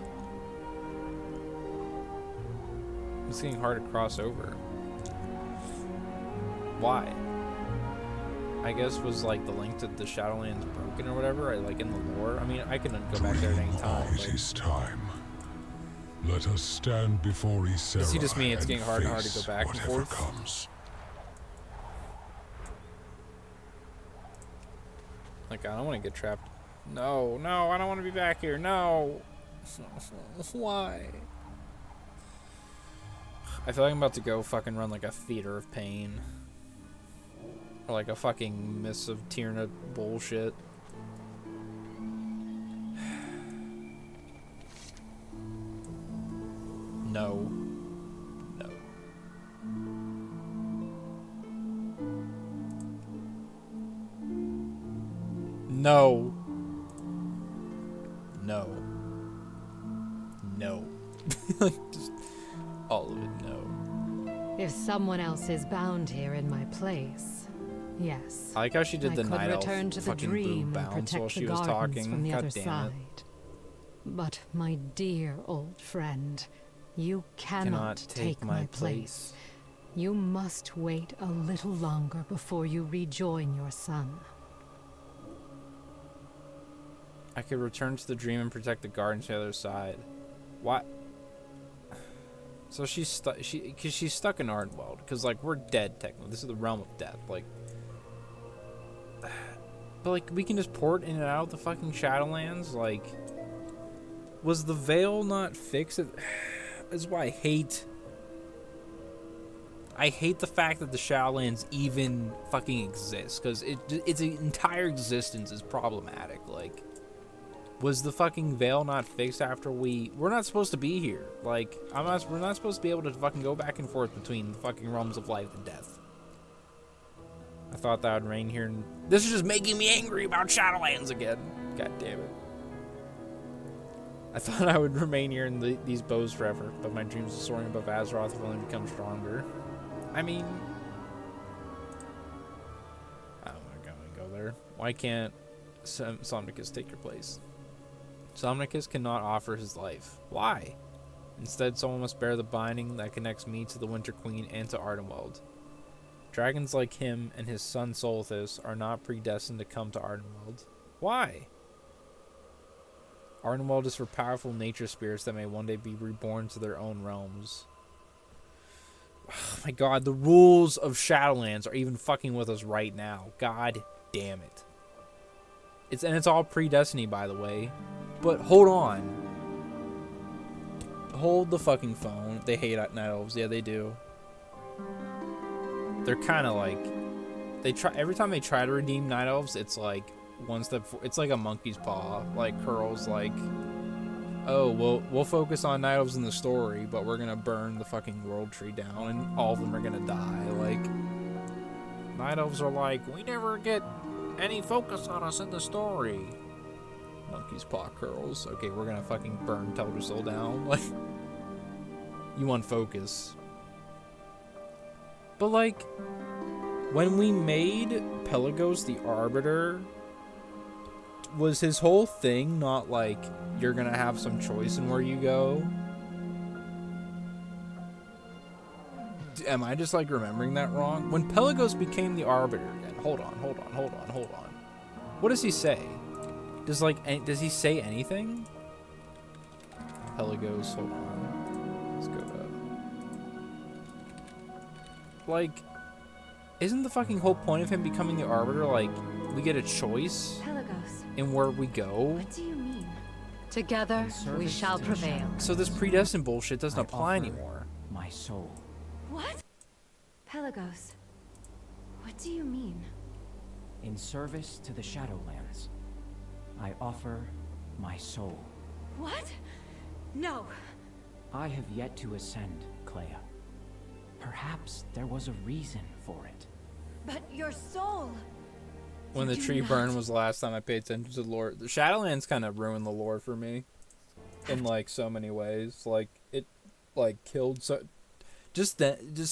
It's getting hard to cross over. Why? I guess was like the link to the Shadowlands broken or whatever, like in the lore. I mean, I can go back there at any time. It is time. Let us stand before Ysera. Does he just mean it's getting harder and harder to go back and forth? Comes. Like, I don't want to get trapped. No, no, I don't want to be back here. No. Why? I feel like I'm about to go fucking run like a theater of pain. Or like a fucking Miss of Tyrna bullshit. No. No. No. No. No. Like, just all of it, no. If someone else is bound here in my place, yes. I like how she did the night elf return to the fucking dream boob and bounce while protect she the was gardens talking. from the God other damn side. it. But my dear old friend, you cannot take my place. You must wait a little longer before you rejoin your son. I could return to the dream and protect the gardens to the other side. What? So she's stuck. Because she's stuck in Ardenweld. Because like we're dead technically. This is the realm of death. Like, but like we can just port in and out of the fucking Shadowlands. Like, was the veil not fixed? That's why I hate the fact that the Shadowlands even fucking exists. Because its entire existence is problematic. Like, was the fucking veil not fixed after we're not supposed to be here. Like, we're not supposed to be able to fucking go back and forth between the fucking realms of life and death. I thought that would reign here, and this is just making me angry about Shadowlands again. God damn it. I thought I would remain here in these bows forever, but my dreams of soaring above Azeroth have only become stronger. I mean, I don't want to go there. Why can't Somnicus take your place? Somnicus cannot offer his life. Why? Instead, someone must bear the binding that connects me to the Winter Queen and to Ardenweld. Dragons like him and his son Solithus are not predestined to come to Ardenweld. Why? Ardenweld is for powerful nature spirits that may one day be reborn to their own realms. Oh my god, the rules of Shadowlands are even fucking with us right now. God damn it. It's all pre-Destiny, by the way. But hold on. Hold the fucking phone. They hate Night Elves. Yeah, they do. They're kind of like, every time they try to redeem Night Elves, it's like one step. It's like a monkey's paw. Like Curl's like, oh, we'll focus on Night Elves in the story, but we're gonna burn the fucking world tree down, and all of them are gonna die. Like, Night Elves are like, we never get any focus on us in the story. Monkey's paw curls. Okay, we're gonna fucking burn Teldrassil down. Like, you want focus. But like, when we made Pelagos the Arbiter, was his whole thing not like, you're gonna have some choice in where you go? Am I just like remembering that wrong? When Pelagos became the Arbiter again, hold on. What does he say? Does he say anything? Pelagos, hold on. Let's go up. Like, isn't the fucking whole point of him becoming the Arbiter, like, we get a choice Pelagos, in where we go? what do you mean? Together, we shall prevail. So this predestined bullshit doesn't apply anymore. My soul. What? Pelagos, what do you mean? In service to the Shadowlands, I offer my soul. What? No. I have yet to ascend, Clea. Perhaps there was a reason for it. But your soul... When the tree burned was the last time I paid attention to the lore. The Shadowlands kind of ruined the lore for me. In, like, so many ways. Like, it, like, killed so... Just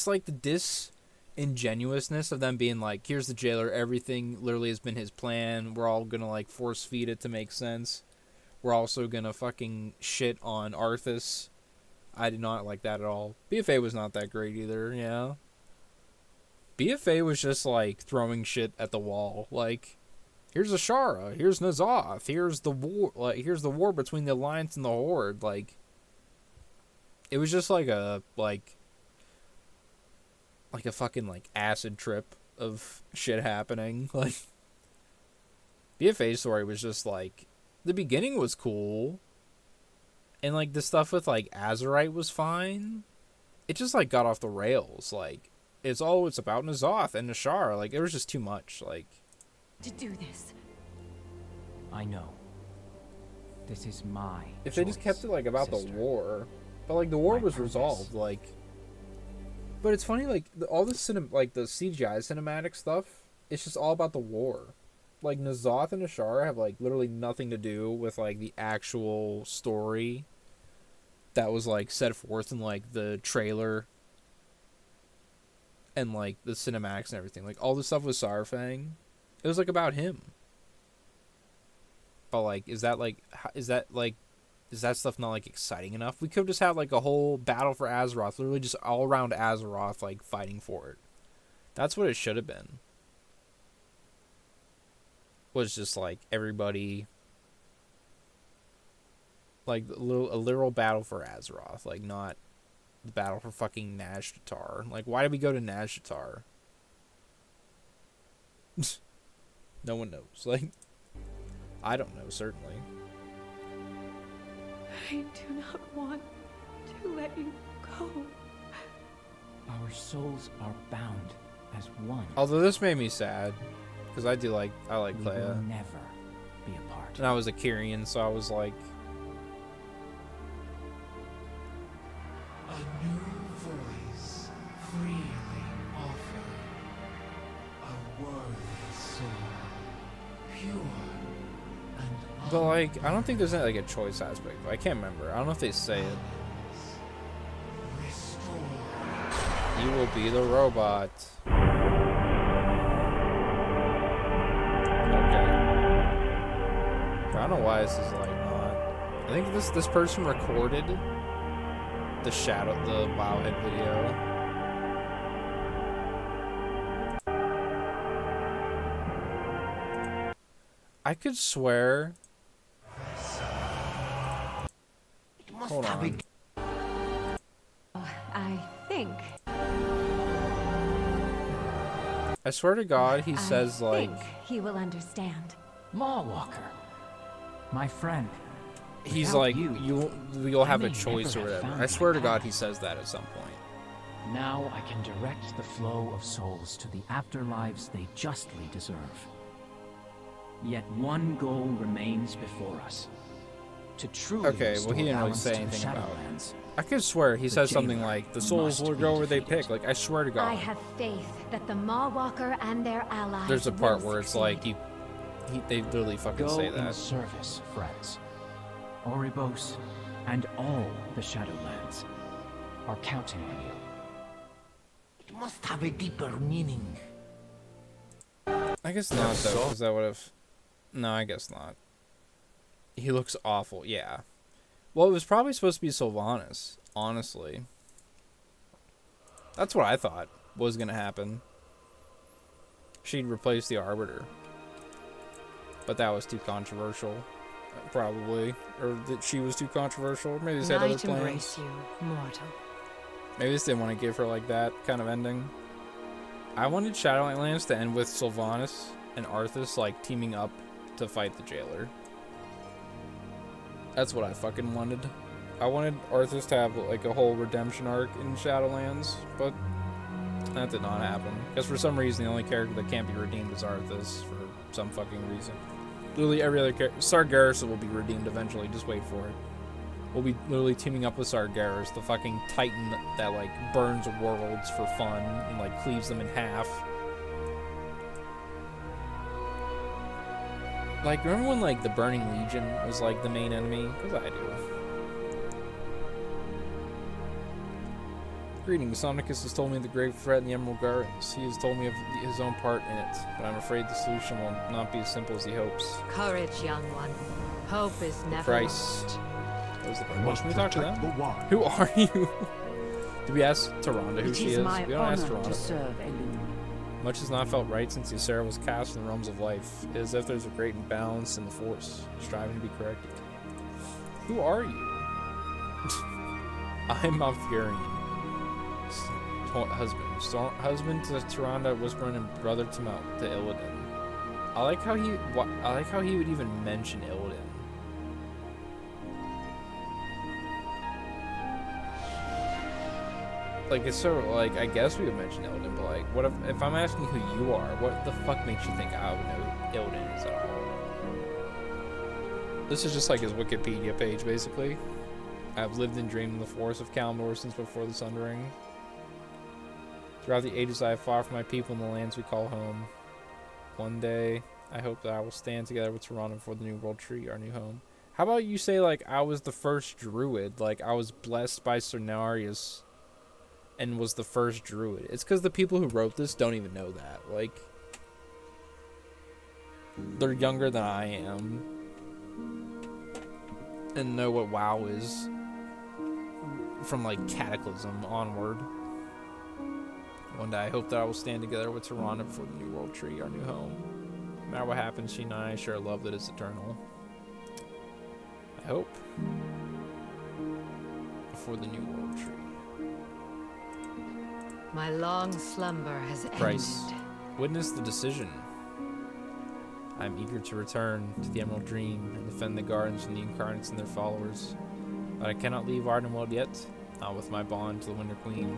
like, the disingenuousness of them being like, here's the jailer, everything literally has been his plan, we're all gonna, like, force feed it to make sense. we're also gonna fucking shit on Arthas. I did not like that at all. BFA was not that great either, yeah. BFA was just, like, throwing shit at the wall. Like, here's Ashara, here's N'Zoth, here's the war between the Alliance and the Horde. Like, it was just like a fucking, like, acid trip of shit happening. Like, BFA's story was just, like, the beginning was cool. And, like, the stuff with, like, Azerite was fine. It just, like, got off the rails. Like, it's about N'Zoth and Nashar. Like, it was just too much. Like, to do this. I know. This is my if they just kept it, like, about the war. But, like, the war was resolved. Like, but it's funny, like, all the the CGI cinematic stuff, it's just all about the war. Like, N'Zoth and Ashara have, like, literally nothing to do with, like, the actual story that was, like, set forth in, like, the trailer and, like, the cinematics and everything. Like, all the stuff with Saurfang, it was, like, about him. But, like, is that stuff not, like, exciting enough? We could have just had, like, a whole battle for Azeroth, literally just all around Azeroth, like, fighting for it. That's what it should have been. Was just, like, everybody, like, a literal battle for Azeroth, like, not the battle for fucking Nazjatar. Like, why did we go to Nazjatar? No one knows. Like, I don't know, certainly. I do not want to let you go. Our souls are bound as one. Although this made me sad. Because I like Clea. We will never be apart. And I was a Kyrian, so I was like... A new voice freely offered. A worthy soul. Pure and But, like, I don't think there's any, like, a choice aspect. I can't remember. I don't know if they say it. You will be the robot. I don't know why this is, like, not... I think this person recorded the Wowhead video. I could swear... Hold on. I think. I swear to God, he says, like... He will understand. Mawwalker. My friend. He's like, you'll have a choice or whatever. I swear to God he says that at some point. Now I can direct the flow of souls to the afterlives they justly deserve. Yet one goal remains before us. To truly okay, well he didn't really say anything about it. I could swear he says something like, the souls will go where they pick. Like, I swear to God. I have faith that the Mawwalker and their allies There's a part where it's like, they literally fucking say that. Go in service, friends. Oribos and all the Shadowlands are counting on you. It must have a deeper meaning. I guess not, though, because that would have... No, I guess not. He looks awful, yeah. Well, it was probably supposed to be Sylvanas, honestly. That's what I thought was going to happen. She'd replace the Arbiter. But that was too controversial, probably. Or that she was too controversial. Maybe they had other plans. Embrace you, mortal. Maybe they just didn't want to give her, like, that kind of ending. I wanted Shadowlands to end with Sylvanas and Arthas, like, teaming up to fight the Jailer. That's what I fucking wanted. I wanted Arthas to have, like, a whole redemption arc in Shadowlands, but that did not happen. Because for some reason, the only character that can't be redeemed is Arthas, for some fucking reason. Literally every other character... Sargeras will be redeemed eventually, just wait for it. We'll be literally teaming up with Sargeras, the fucking titan that, like, burns worlds for fun and, like, cleaves them in half. Like, remember when, like, the Burning Legion was, like, the main enemy? Because I do. Greetings, Sonicus has told me the grave threat in the Emerald Gardens. He has told me of his own part in it, but I'm afraid the solution will not be as simple as he hopes. Courage, young one. Hope is never Price. lost. What was the price? Can we talk to them? Who are you? Did we ask Tyrande who she is? We don't ask Tyrande. Much has not felt right since Ysera was cast in the realms of life. It is as if there's a great imbalance in the Force, striving to be corrected. Who are you? I'm Malfurion. Husband to Tyrande, whispering, and brother to Illidan. I like how he would even mention Illidan. Like, it's so, like, I guess we would mention Illidan, but, like, what if I'm asking who you are, what the fuck makes you think I would know who Illidan is at all? This is just like his Wikipedia page, basically. I've lived and dreamed in the forests of Kalimdor since before the Sundering. Throughout the ages I have fought for my people in the lands we call home. One day, I hope that I will stand together with Tyrande before the new world tree, our new home. How about you say, like, I was the first druid, like, I was blessed by Cernarius and was the first druid. It's because the people who wrote this don't even know that. Like, they're younger than I am and know what WoW is from, like, Cataclysm onward. One day I hope that I will stand together with Tyrande before the new world tree, our new home. No matter what happens, she and I share a love that is eternal. I hope. Before the new world tree. My long slumber has Price. ended. Witness the decision. I am eager to return to the Emerald Dream and defend the gardens from the incarnates and their followers. But I cannot leave Ardenweald yet, not with my bond to the Winter Queen.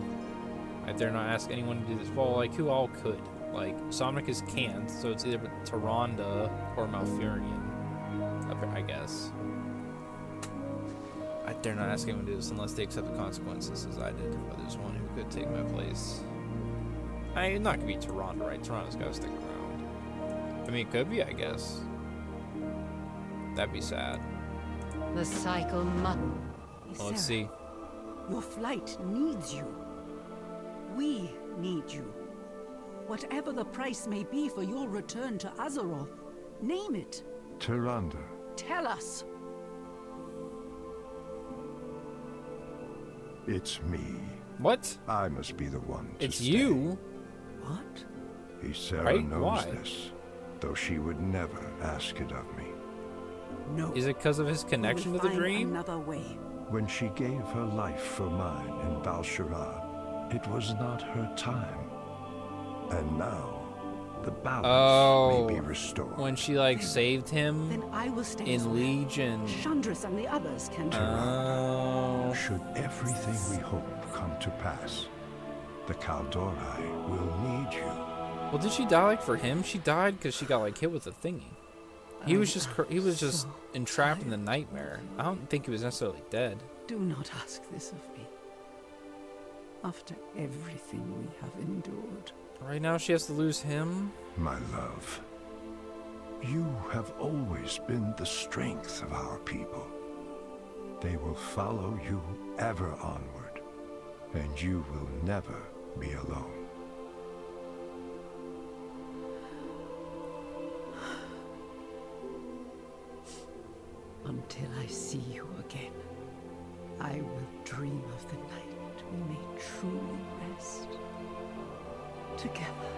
I dare not ask anyone to do this. Well, like, who all could? Like, Somnicus can't, so it's either Tyrande or Malfurion, I guess. I dare not ask anyone to do this unless they accept the consequences, as I did. But there's one who could take my place. It's not gonna be Tyrande, right? Tyrande's gotta stick around. I mean, it could be, I guess. That'd be sad. The cycle must. Well, let's see. Your flight needs you. We need you. Whatever the price may be for your return to Azeroth, name it. Tyrande. Tell us. It's me. What? I must be the one to It's stay. you? What? Ysera Right? knows Why? this, though she would never ask it of me. No. Is it because of his connection to the dream? Another way. When she gave her life for mine in Val'sharad, it was not her time. And now, the balance may be restored. When she, like, saved him Then I will stay as in well. Legion. Chandris and the others can Should everything we hope come to pass, the Kaldori will need you. Well, did she die, like, for him? She died because she got, like, hit with a thingy. He was just entrapped in the nightmare. I don't think he was necessarily dead. Do not ask this of me. After everything we have endured. Right now she has to lose him? My love, you have always been the strength of our people. They will follow you ever onward, and you will never be alone. Until I see you again, I will dream of the night we may truly rest together.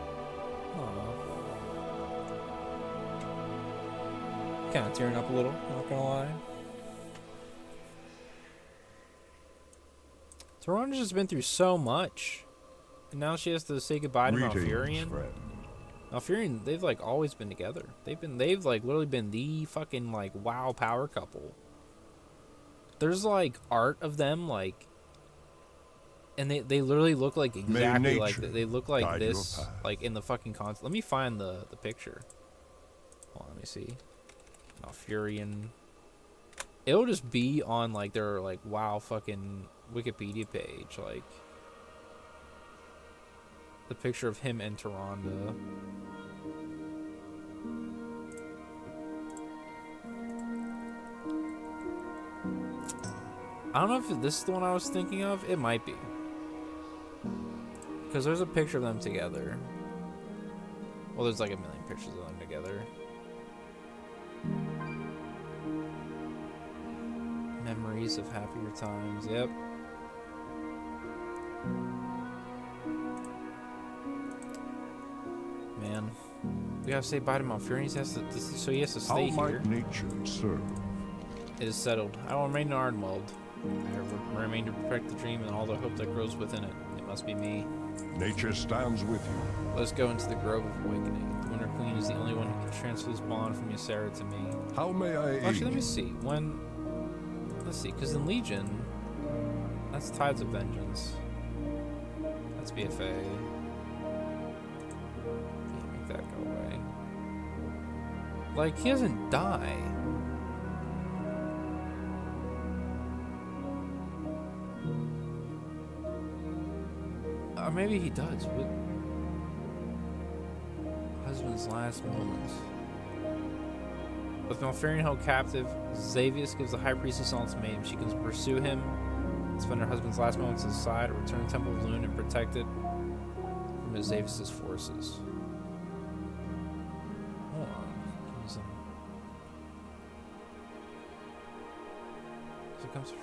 Kind of tearing up a little, not gonna lie. Tyrande's just been through so much. And now she has to say goodbye to Malfurion. Malfurion, they've like always been together. They've like literally been the fucking like WoW power couple. There's like art of them like, and they literally look like exactly like they look like this like in the fucking console. Let me find the picture. Hold on, let me see. Malfurion. It'll just be on like their like WoW fucking Wikipedia page, like the picture of him and Tyrande. I don't know if this is the one I was thinking of. It might be. Because there's a picture of them together. Well, there's like a million pictures of them together. Memories of happier times. Yep. Man, we gotta say bye to Malfurion. So he has to stay How here. might nature serve? It is settled. I will remain in Ardenwald. I will remain to protect the dream and all the hope that grows within it. It must be me. Nature stands with you. Let's go into the Grove of Awakening. The Winter Queen is the only one who can transfer this bond from Ysera to me. How may I aid? Actually, let me see. Let's see, because in Legion, that's Tides of Vengeance. That's BFA. Can't make that go away. Like, he doesn't die. Or maybe he does. What? Husband's last moments. With Malfurion held captive, Xavius gives the High Priestess an ultimatum. She can pursue him, spend her husband's last moments at his side, or return to the Temple of Lune and protect it from Xavius' forces. Hold on. Give me some. So it comes.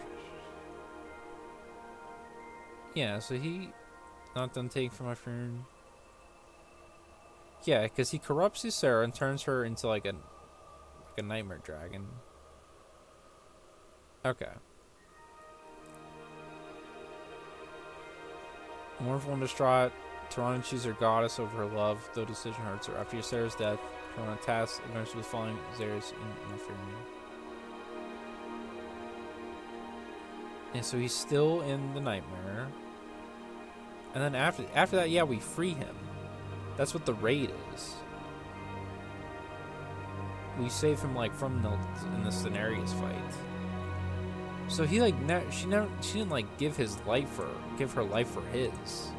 Yeah, so he not done taking from Malfurion. Yeah, because he corrupts Ysera and turns her into like a nightmare dragon. Okay. Mournful and distraught, Tirana chooses her goddess over her love, though decision hurts her. After Ysera's death, Tirana tasks eventually with following Xeris and Malfurion. And so he's still in the nightmare. And then after that, yeah, we free him. That's what the raid is. We save him like from in the Cenarius fight. So he like she didn't like give her life for his.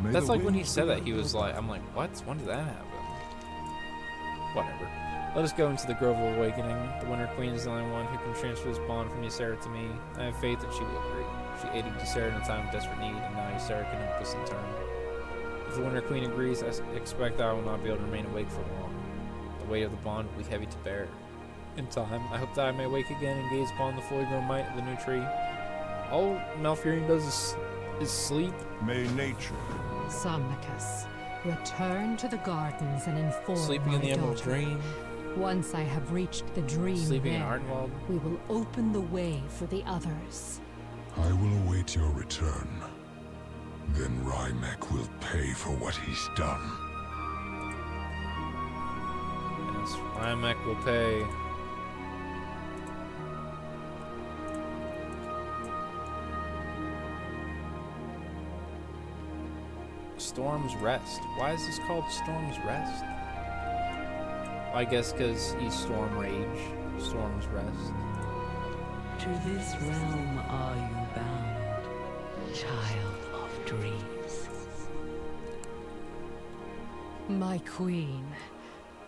That's like when he said that he was like, I'm like, what? When did that happen? Whatever. Let us go into the Grove of Awakening. The Winter Queen is the only one who can transfer this bond from Ysera to me. I have faith that she will agree. She aided Ysera in a time of desperate need, and now Ysera can help us in turn. If the Winter Queen agrees, I expect that I will not be able to remain awake for long. The weight of the bond will be heavy to bear. In time, I hope that I may wake again and gaze upon the fully grown might of the new tree. All Malfurion does is sleep. May nature. Somnicus, return to the gardens and inform Sleeping in the Emerald Dream. Once I have reached the dream Sleeping in there, Ardenwald. we will open the way for the others. I will await your return. Then Rymek will pay for what he's done. Yes, Rymek will pay. Storm's Rest. Why is this called Storm's Rest? I guess because he's Storm Rage. Storm's Rest. To this realm are you bound, child of dreams? My queen,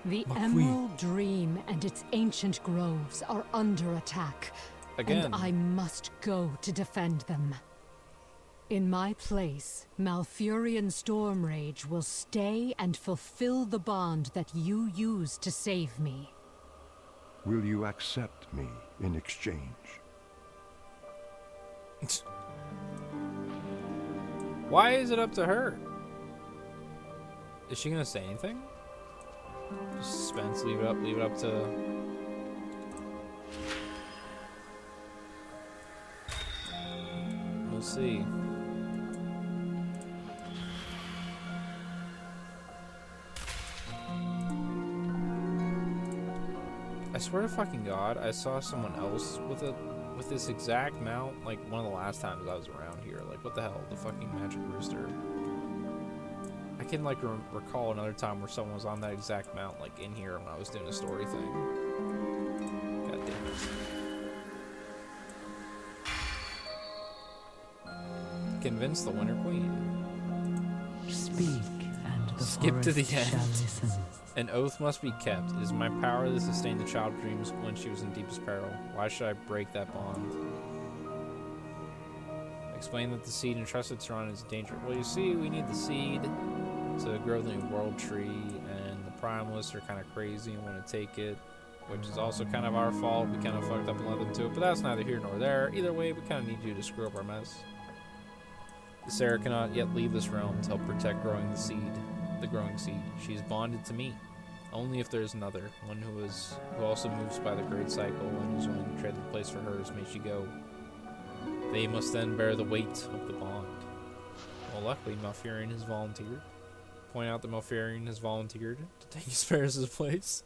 the Emerald Dream and its ancient groves are under attack. Again. And I must go to defend them. In my place, Malfurion Stormrage will stay and fulfill the bond that you used to save me. Will you accept me in exchange? Why is it up to her? Is she gonna say anything? Just suspense, leave it up to... We'll see. I swear to fucking God, I saw someone else with this exact mount, like one of the last times I was around here. Like, what the hell? The fucking Magic Rooster. I can, like, recall another time where someone was on that exact mount, like, in here when I was doing a story thing. God damn it. Convince the Winter Queen. Speak, and the Skip to the forest shall end. listen. An oath must be kept. It is my power to sustain the child dreams when she was in deepest peril. Why should I break that bond? Explain that the seed entrusted to Tirana is in danger. Well, you see, we need the seed to grow the new world tree, and the primalists are kind of crazy and want to take it. which is also kind of our fault. We kind of fucked up and let them to it, but that's neither here nor there. Either way, we kind of need you to screw up our mess. Sarah cannot yet leave this realm to help protect the growing seed. She is bonded to me. Only if there's another, one who also moves by the great cycle and is willing to trade the place for hers, may she go. They must then bear the weight of the bond. Well, luckily, Malfurion has volunteered. Point out that Malfurion has volunteered to take Hesperus' place.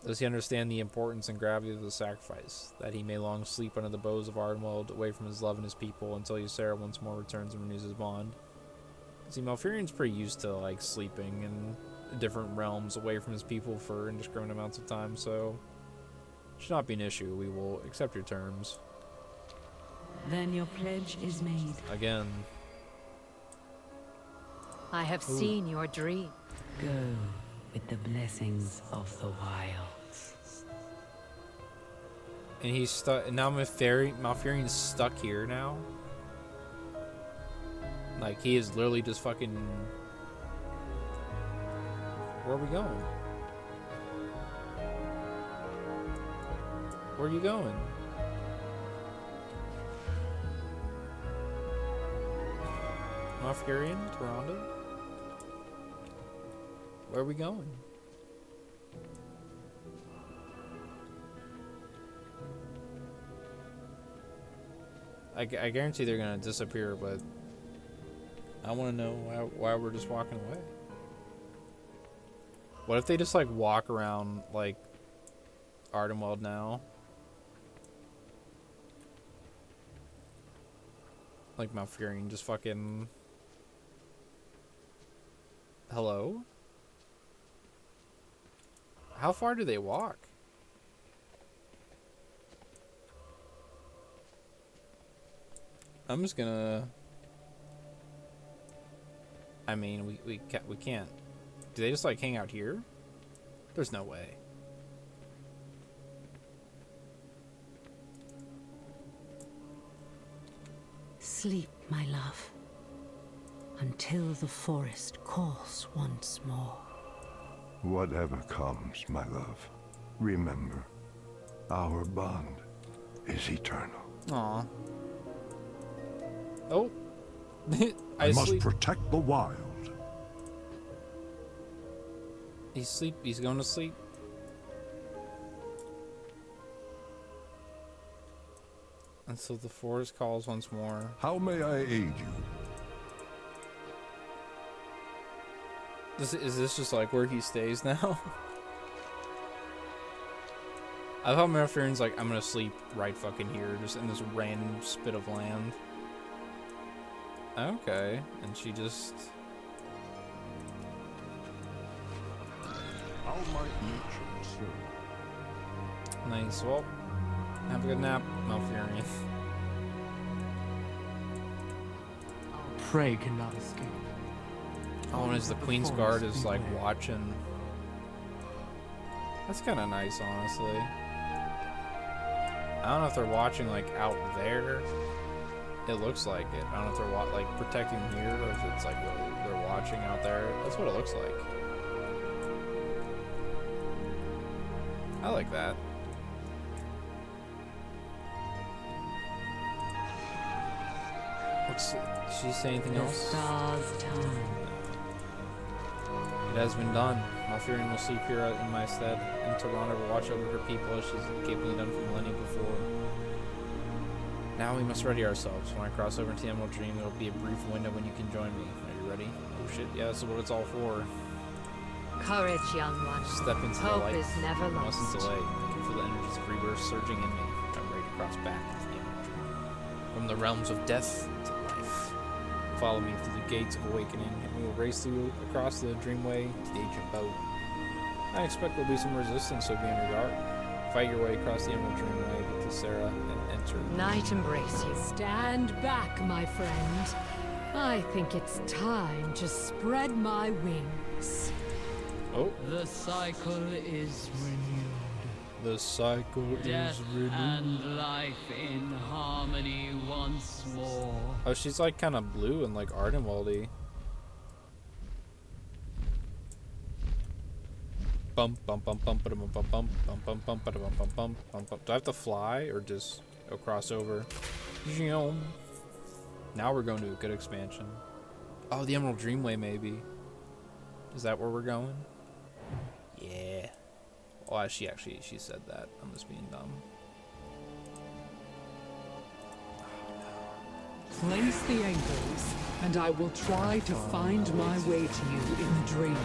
Does he understand the importance and gravity of the sacrifice, that he may long sleep under the boughs of Ardenweld, away from his love and his people, until Ysera once more returns and renews his bond? See, Malfurion's pretty used to, like, sleeping in different realms away from his people for indiscriminate amounts of time, so it should not be an issue. We will accept your terms. Then your pledge is made. Again. I have seen your dream. Go with the blessings of the wilds. And he's stuck. Now Malfurion's stuck here now. Like, he is literally just fucking... Where are we going? Where are you going? Malfurion? Toronto? Where are we going? I guarantee they're gonna disappear, but I want to know why we're just walking away. What if they just, like, walk around, like, Ardenweld now? Like, Malfurion just fucking... Hello? How far do they walk? I'm just gonna... I mean, we can't. Do they just, like, hang out here? There's no way. Sleep, my love, until the forest calls once more. Whatever comes, my love, remember, our bond is eternal. Aw. Oh. I must protect the wild. He's going to sleep. Until the forest calls once more. How may I aid you? Is this just like where he stays now? I thought Malfurion's like, I'm gonna sleep right fucking here, just in this random spit of land. Okay, and she just... How might nature serve? Nice. Well, have a good nap, Malfurion. Prey cannot escape. Oh, and as the Queen's Guard is like watching. That's kind of nice, honestly. I don't know if they're watching like out there. It looks like it. I don't know if they're like protecting here or if it's like really they're watching out there. That's what it looks like. I like that. Did she say anything else? Stars time. It has been done. Malfurion will sleep here in my stead, and Toronto will watch over her people as she's capably done for millennia before. Now we must ready ourselves. When I cross over into the Emerald Dream, there will be a brief window when you can join me. Are you ready? Oh shit, yeah, this is what it's all for. Courage, young one. Step into Hope the light. is never You lost. mustn't delay. I can feel the energies of rebirth surging in me. I'm ready to cross back into the Emerald Dream. From the realms of death to life. Follow me through the gates of awakening, and we will race through across the Dreamway to the ancient boat. I expect there'll be some resistance, so be on your guard. Fight your way across the Emerald Dreamway, get to Sarah, and enter. Night embrace you. Stand back, my friend. I think it's time to spread my wings. Oh. The cycle is renewed. The cycle Death is renewed. and life in harmony once more. Oh, she's like kind of blue and like Ardenwaldy. Bum bum bum bum bum bum bum bum bum bum bum bum bum bum bum. Do I have to fly or just go cross over? Now we're going to a good expansion. Oh, the Emerald Dreamway, maybe. Is that where we're going? Yeah. Oh, she said that. I'm just being dumb. Place the anchors, and I will try to find my way to you in the dream.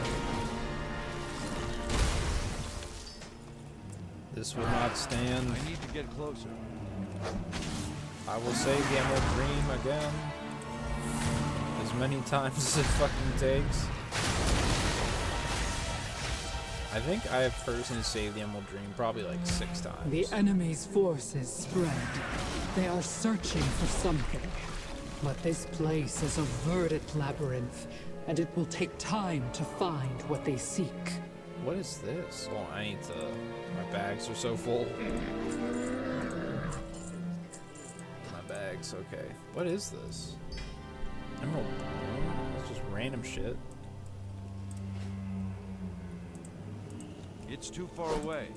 This will not stand. I need to get closer. I will save the Emerald Dream again. As many times as it fucking takes. I think I have personally saved the Emerald Dream probably like 6 times. The enemy's forces spread. They are searching for something. But this place is a verdant labyrinth, and it will take time to find what they seek. What is this? Oh, I need to... My bags are so full. My bags, okay. What is this? Emerald. That's just random shit. It's too far away.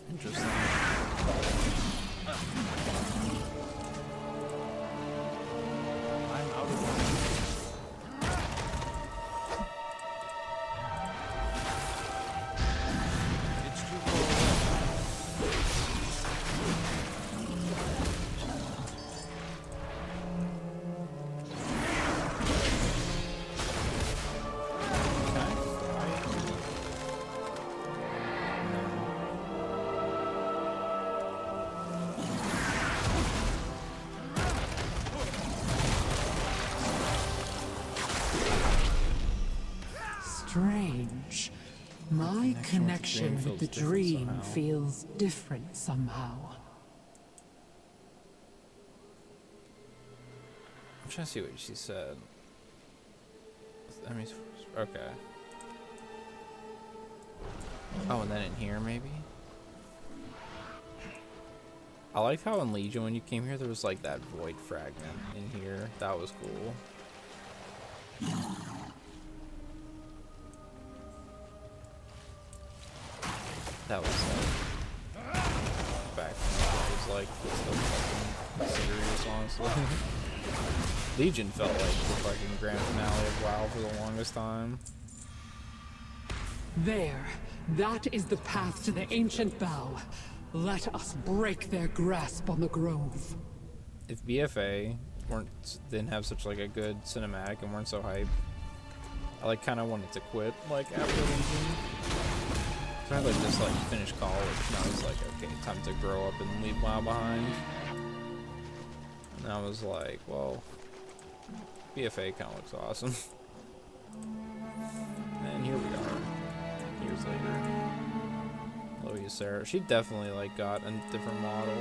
Interesting. I'm out of water. It's too far Strange. My connection with the dream feels different somehow. I'm trying to see what she said. I mean, okay. Oh, and then in here, maybe? I like how in Legion, when you came here, there was like that void fragment in here. That was cool. That was like back when it was like so fucking serious, honestly. Legion felt like the fucking grand finale of WoW for the longest time. There. That is the path to the ancient bow. Let us break their grasp on the grove. If BFA didn't have such like a good cinematic and weren't so hype, I like kind of wanted to quit like after Legion. So I like just like finish college, and I was like, okay, time to grow up and leave WoW behind. And I was like, well, BFA kind of looks awesome. And here we are, years later. Chloe Sarah, she definitely like got a different model.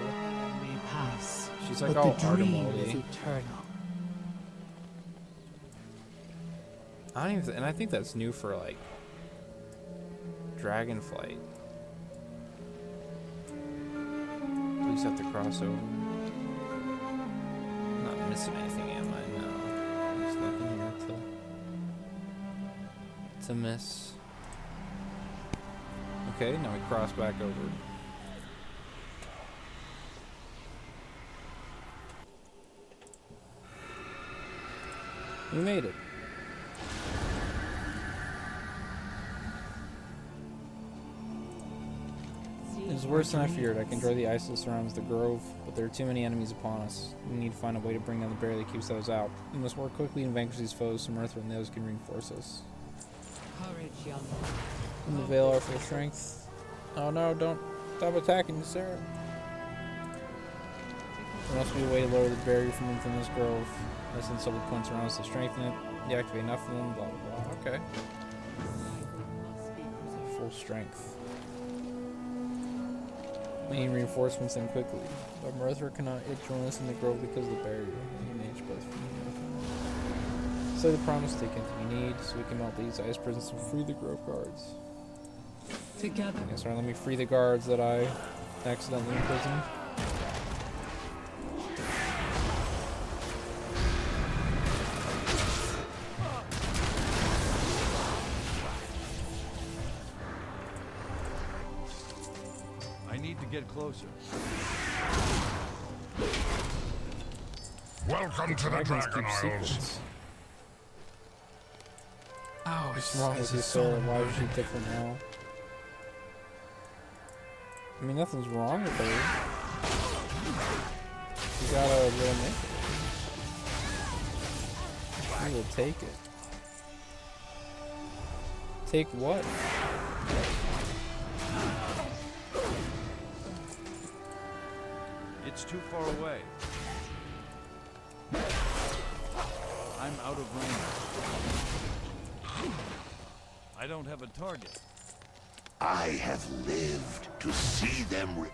We pass. She's like but all the dream is Artemoldy. eternal. I don't even, and I think that's new for like Dragonflight. Please have to cross over. I'm not missing anything, am I? No. There's nothing here to miss. Okay, now we cross back over. We made it. It is worse than I feared. I can draw the ice that surrounds the grove, but there are too many enemies upon us. We need to find a way to bring down the barrier that keeps those out. We must work quickly and vanquish these foes so Mirthra and the others can reinforce us. Courage, young. And the veil our full strength. Oh no, don't stop attacking, Sarah. There must be a way to lower the barrier from within this grove. I send several points around us to strengthen it. Deactivate enough of them, blah blah blah. Okay. Full strength. We need reinforcements then quickly. But Mirthra cannot join us in the grove because of the barrier. We need both from here. slay the promised take anything you need so we can melt these ice prisons and free the grove guards. Together. Yeah, sorry, let me free the guards that I accidentally imprisoned. I need to get closer. Welcome to the Dragon Isles. What's wrong with you, sir? Why is she different now? I mean, nothing's wrong with her. She got a little naked. I will take it. Take what? It's too far away. I'm out of range. I don't have a target. I have lived to see them return.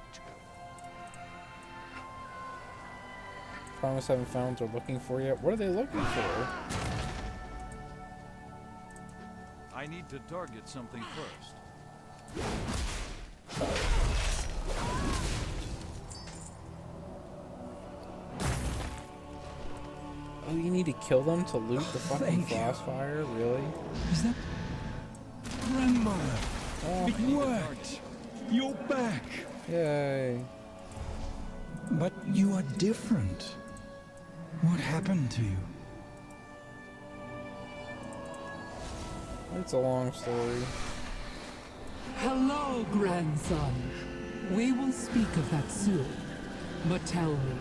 Promise haven't found what they're looking for yet. What are they looking for? I need to target something first. Oh, you need to kill them to loot the fucking Frostfire? Really? Is that grandmother? Oh, It worked. You're back. Yay. But you are different. What happened to you? It's a long story. Hello, grandson. We will speak of that soon. But tell me,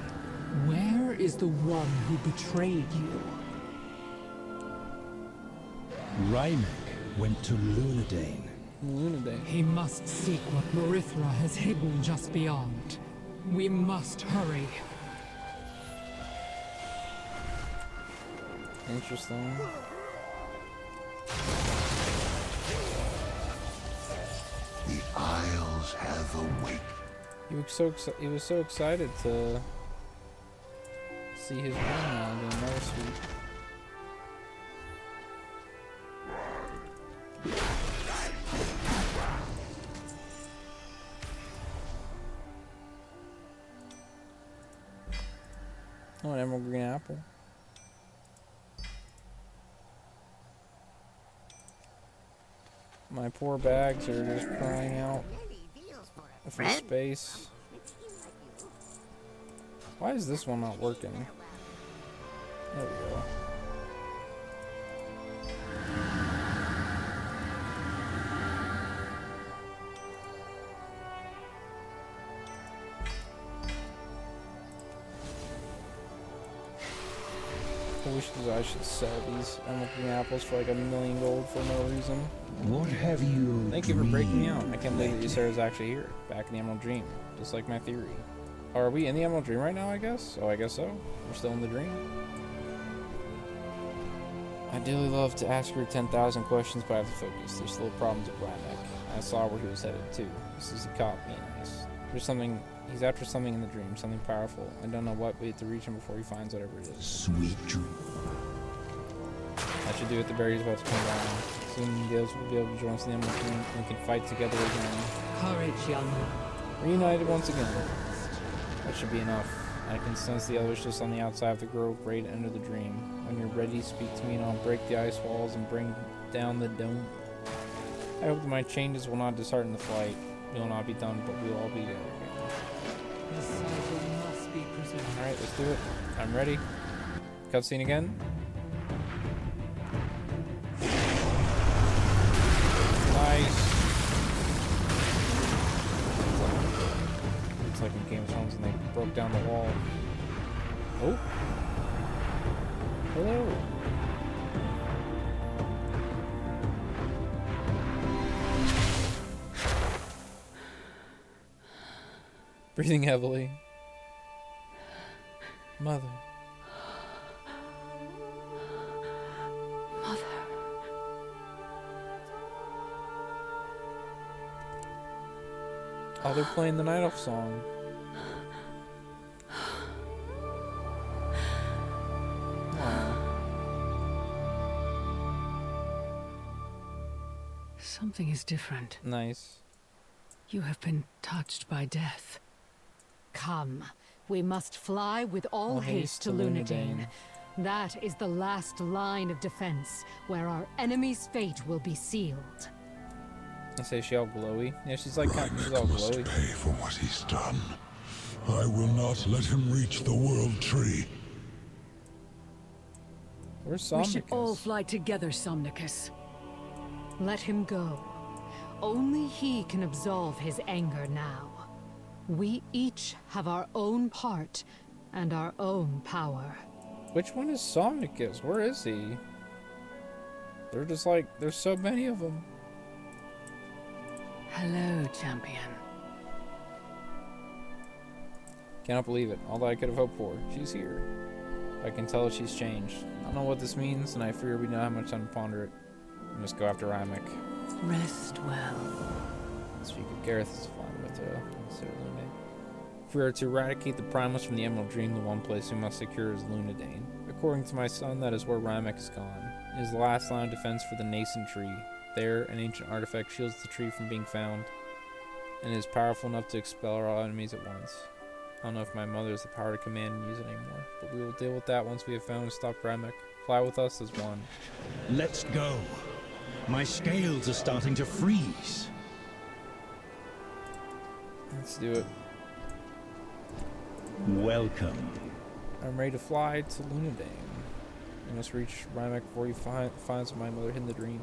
where is the one who betrayed you? Rymek went to Lunadane. He must seek what Marithra has hidden just beyond. We must hurry. Interesting. The Isles have awakened. He was so excited to see his grandma again. That was sweet. Oh, an emerald green apple. My poor bags are just crying out for space. Why is this one not working? There we go. I should sell these emerald green apples for like 1,000,000 gold for no reason. What have you Thank you for breaking me out. I can't believe that Ysera's actually here, back in the Emerald Dream, just like my theory. Oh, are we in the Emerald Dream right now, I guess? Oh, I guess so. We're still in the dream. I'd dearly love to ask her 10,000 questions, but I have to focus. There's still problems with Rymek. I saw where he was headed, too. This is a cop being nice. There's something... He's after something in the dream, something powerful. I don't know what, but we have to reach him before he finds whatever it is. Sweet dream. I should do it. The berry's about to come down. Soon the others will be able to join us in the Emerald Dream, and we can fight together again. Courage, young one. Reunited once again. That should be enough. I can sense the others just on the outside of the grove, ready to enter the dream. When you're ready, speak to me and I'll break the ice walls and bring down the dome. I hope that my changes will not dishearten the flight. We will not be done, but we will all be together again. The cycle must be preserved. Alright, let's do it. I'm ready. Cutscene again. Nice. It's like in Game of Thrones and they broke down the wall. Oh. Hello. Breathing heavily. Mother. Mother. Oh, they're playing the Night Elf song. Aww. Something is different. Nice. You have been touched by death. Come, we must fly with all haste to Lunadane. That is the last line of defense, where our enemy's fate will be sealed. I say she all glowy. Yeah, she's like she's all must glowy. pay for what he's done. I will not let him reach the World Tree. Where's Somnicus? We should all fly together, Somnicus. Let him go. Only he can absolve his anger now. We each have our own part and our own power. Which one is Somnicus? Where is he? They're just like, there's so many of them. Hello, champion. Cannot believe it. All that I could have hoped for. She's here. I can tell she's changed. I don't know what this means, and I fear we don't have much time to ponder it. I must go after Rymek. Rest well. Speak of Gareth is fine with Lunadane. If we are to eradicate the Primus from the Emerald Dream, the one place we must secure is Lunadane. According to my son, that is where Rymek is gone. It is the last line of defense for the nascent tree. There, an ancient artifact shields the tree from being found, and is powerful enough to expel all enemies at once. I don't know if my mother has the power to command and use it anymore, but we will deal with that once we have found and stopped Rymek. Fly with us as one. Let's go. My scales are starting to freeze. Let's do it. Welcome. I'm ready to fly to Lunadane. I must reach Rymek before he finds my mother hidden the dream.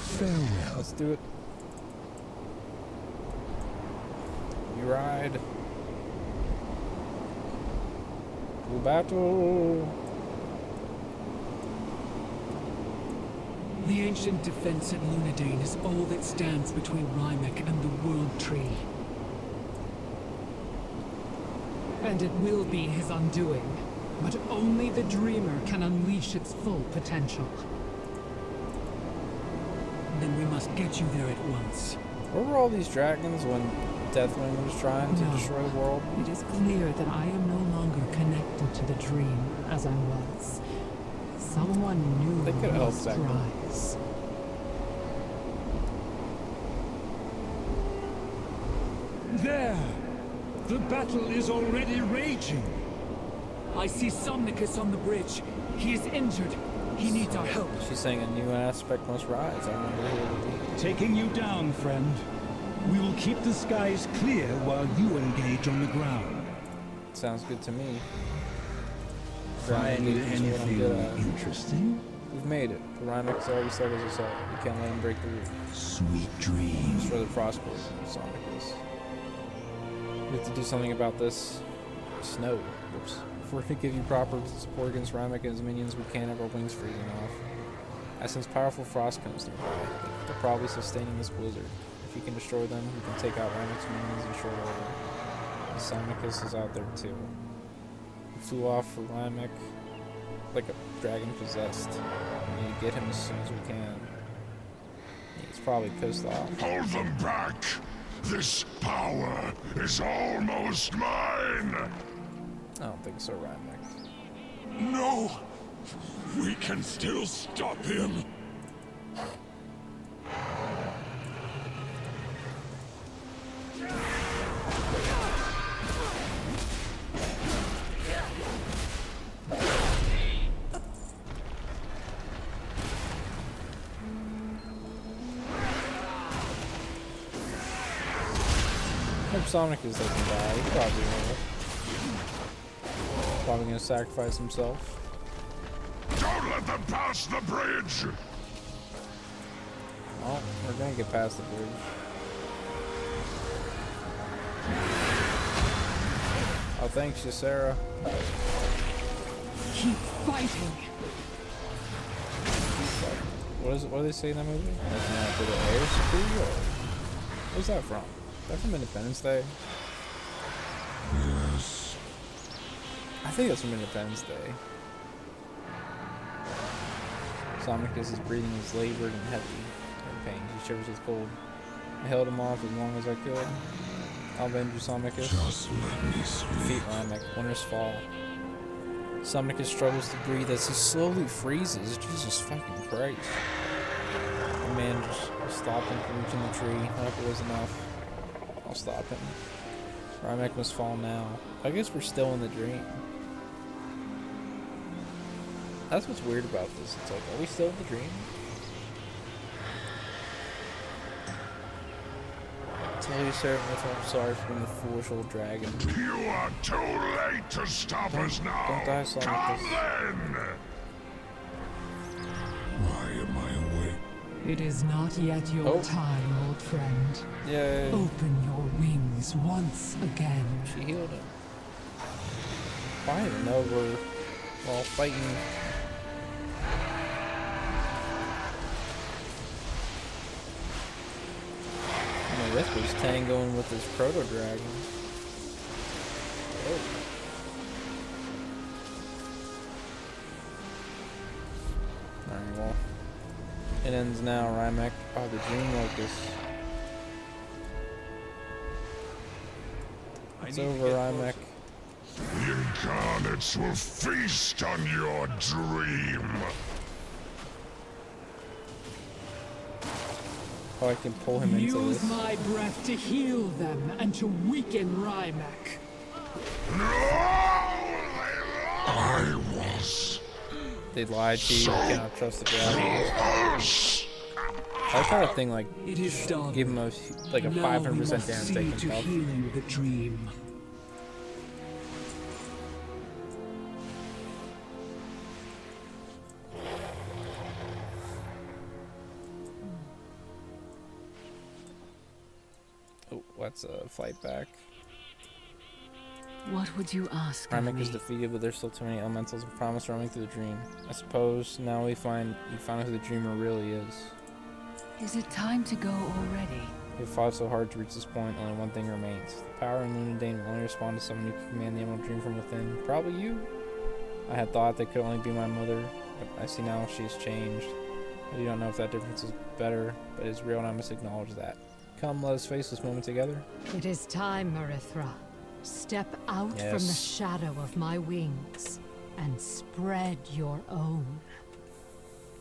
Farewell. Let's do it. You ride. To battle. The ancient defense at Lunadane is all that stands between Rymek and the World Tree. And it will be his undoing. But only the Dreamer can unleash its full potential. Then we must get you there at once. Where were all these dragons when Deathwing was trying to destroy the world? It is clear that I am no longer connected to the dream as I was. Someone new They could help must back then. rise. There! The battle is already raging! I see Somnicus on the bridge. He is injured. He needs our help. She's saying a new aspect must rise. I wonder who it will be. Taking you down, friend. We will keep the skies clear while you engage on the ground. Sounds good to me. Find anything interesting? We've made it. The Rymek already started his assault. We can't let him break the roof. Sweet dreams. Destroy the Frostbolt and Sonicus. We have to do something about this snow. Whoops. If we're to give you proper support against Rymek and his minions, we can't have our wings freezing off. I sense powerful frost cones nearby. They're probably sustaining this blizzard. If you can destroy them, we can take out Rymek's minions in short order. And Sonicus is out there too. We flew off for Rymek like a dragon possessed. We need to get him as soon as we can. He's probably pissed off. Hold them back! This power is almost mine! I don't think so, Rymek. No! We can still stop him! Hope Sonicus doesn't die. He probably will. Probably gonna sacrifice himself. Don't let them pass the bridge! Oh, we're gonna get past the bridge. Oh, thanks, Ysera. Keep fighting. What do they say in that movie? That's not to the air superior. Where's that from? Is that from Independence Day? Yes. I think that's from Independence Day. Sonicus' breathing is labored and heavy. In pain, he shivers with cold. I held him off as long as I could. I'll avenge you, Sonicus. Just let me Defeat Rymek. Winter's fall. Sonicus struggles to breathe as he slowly freezes. Jesus fucking Christ. The man just stopped him from reaching the tree. I hope it was enough. I'll stop him. Rymek must fall now. I guess we're still in the dream. That's what's weird about this. It's like, are we still in the dream? Tell you, sir, I'm sorry for being a foolish old dragon. You are too late to stop us now. Don't die, Sonic. Come then. Why am I awake? It is not yet your time, old friend. Yay. Open your wings once again. She healed him. I didn't know we're all fighting. I guess was tangoing with this proto-dragon. Oh. Alright, well. It ends now, Rymek. Oh, the Dream Locust. It's over, Rymek. The incarnates will feast on your dream. Oh, I can pull him into Use this. my breath to heal them and to weaken Rymek. I was. They lied to you. You cannot trust the dragon. I kind of thing like it is done. Give him a 500% damage taken to healing the dream. Oh, let's fight back. What would you ask of Rymek me? is defeated, but there's still too many elementals and promise roaming through the dream. I suppose now we found out who the dreamer really is. Is it time to go already? We have fought so hard to reach this point, only one thing remains. The power in Lunadane will only respond to someone who can command the Emerald Dream from within. Probably you? I had thought that could only be my mother, but I see now she's changed. I do not know if that difference is better, but it's real and I must acknowledge that. Come, let us face this moment together. It is time, Marithra. Step out from the shadow of my wings and spread your own.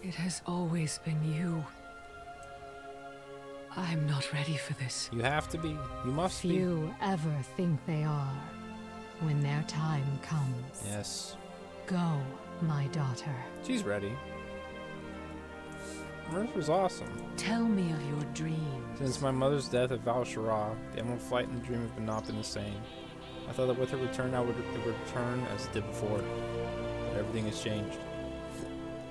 It has always been you. I'm not ready for this. You have to be. You must be. Few ever think they are when their time comes. Yes. Go, my daughter. She's ready. Marithra's awesome. Tell me of your dreams. Since my mother's death at Val Shara, the Emerald Flight and the dream have not been the same. I thought that with her return, it would return as it did before. But everything has changed.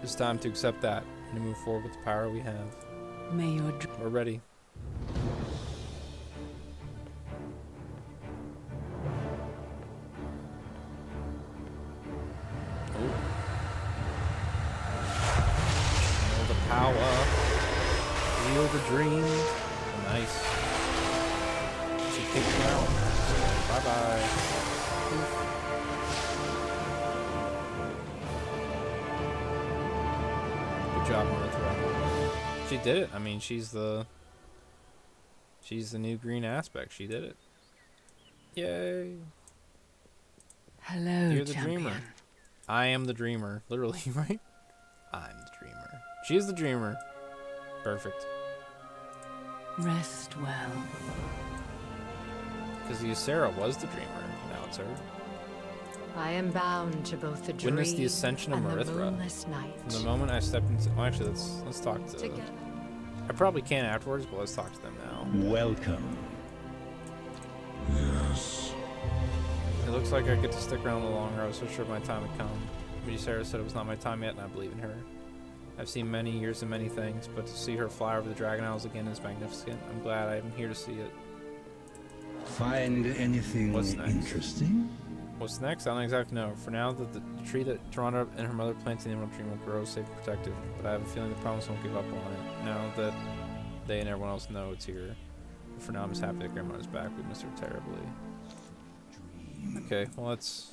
It's time to accept that and to move forward with the power we have. May your We're ready. The power. Feel the dream. Nice. She kicked him out. Bye bye. Good job, Marithra. She did it. I mean, she's the new green aspect. She did it. Yay. Hello, You're the champion. dreamer. I am the dreamer. Literally, right? I'm the dreamer. She is the dreamer. Perfect. Rest well. Because the Ysera was the dreamer. Now it's her. I am bound to both the dream Witness the ascension of and the Marithra. moonless night. From the moment I stepped into... Well, actually, let's talk to... Together. I probably can afterwards, but let's talk to them now. Welcome. Yes. It looks like I get to stick around a little longer. I was so sure my time had come. But Ysera said it was not my time yet, and I believe in her. I've seen many years and many things, but to see her fly over the Dragon Isles again is magnificent. I'm glad I'm here to see it. Find anything interesting? What's next? I don't exactly know. For now, the tree that Toronto and her mother planted in the Emerald Dream will grow safe and protected, but I have a feeling the promise won't give up on it. Now that they and everyone else know it's here. But for now, I'm just happy that Grandmother's back. We miss her terribly. Okay, well, let's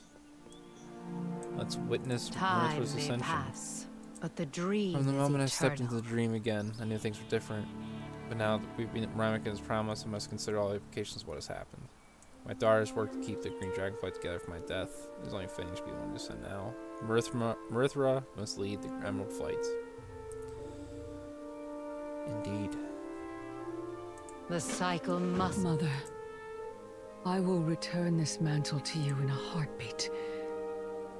witness Time Marithra's may ascension. pass, but the dream From the is moment I stepped into eternal. the dream again, I knew things were different. But now that we've been Rymek has promised, I must consider all the implications of what has happened. My daughters worked to keep the Green Dragonflight together for my death. It was only fitting to be the one to send now. Marithra must lead the Emerald Flight. Indeed. The cycle must... Mother, I will return this mantle to you in a heartbeat,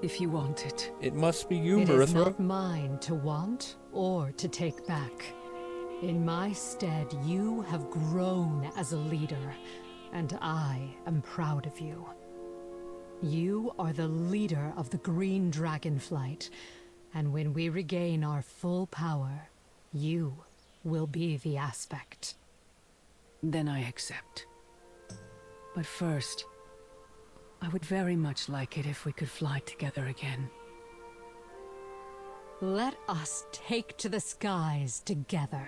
if you want it. It must be you, It Marithra. is not mine to want or to take back. In my stead, you have grown as a leader, and I am proud of you. You are the leader of the Green Dragonflight, and when we regain our full power, you will be the aspect. Then I accept. But first, I would very much like it if we could fly together again. Let us take to the skies together.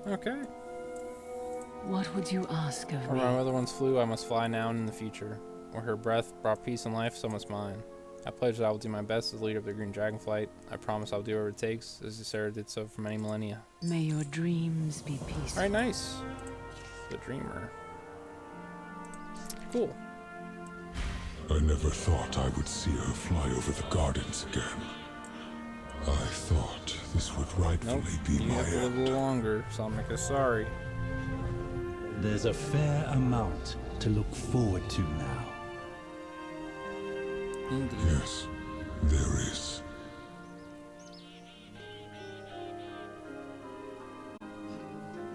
Okay. What would you ask of Where me? my other ones flew, I must fly now and in the future. Where her breath brought peace and life, so must mine. I pledge that I will do my best as leader of the Green Dragonflight. I promise I'll do whatever it takes, as Ysera did so for many millennia. May your dreams be peaceful. Alright, nice. The dreamer. Cool. I never thought I would see her fly over the gardens again. I thought this would rightfully be You my have to live a end. little longer, Somnika, sorry. There's a fair amount to look forward to now. Indeed. Yes, there is.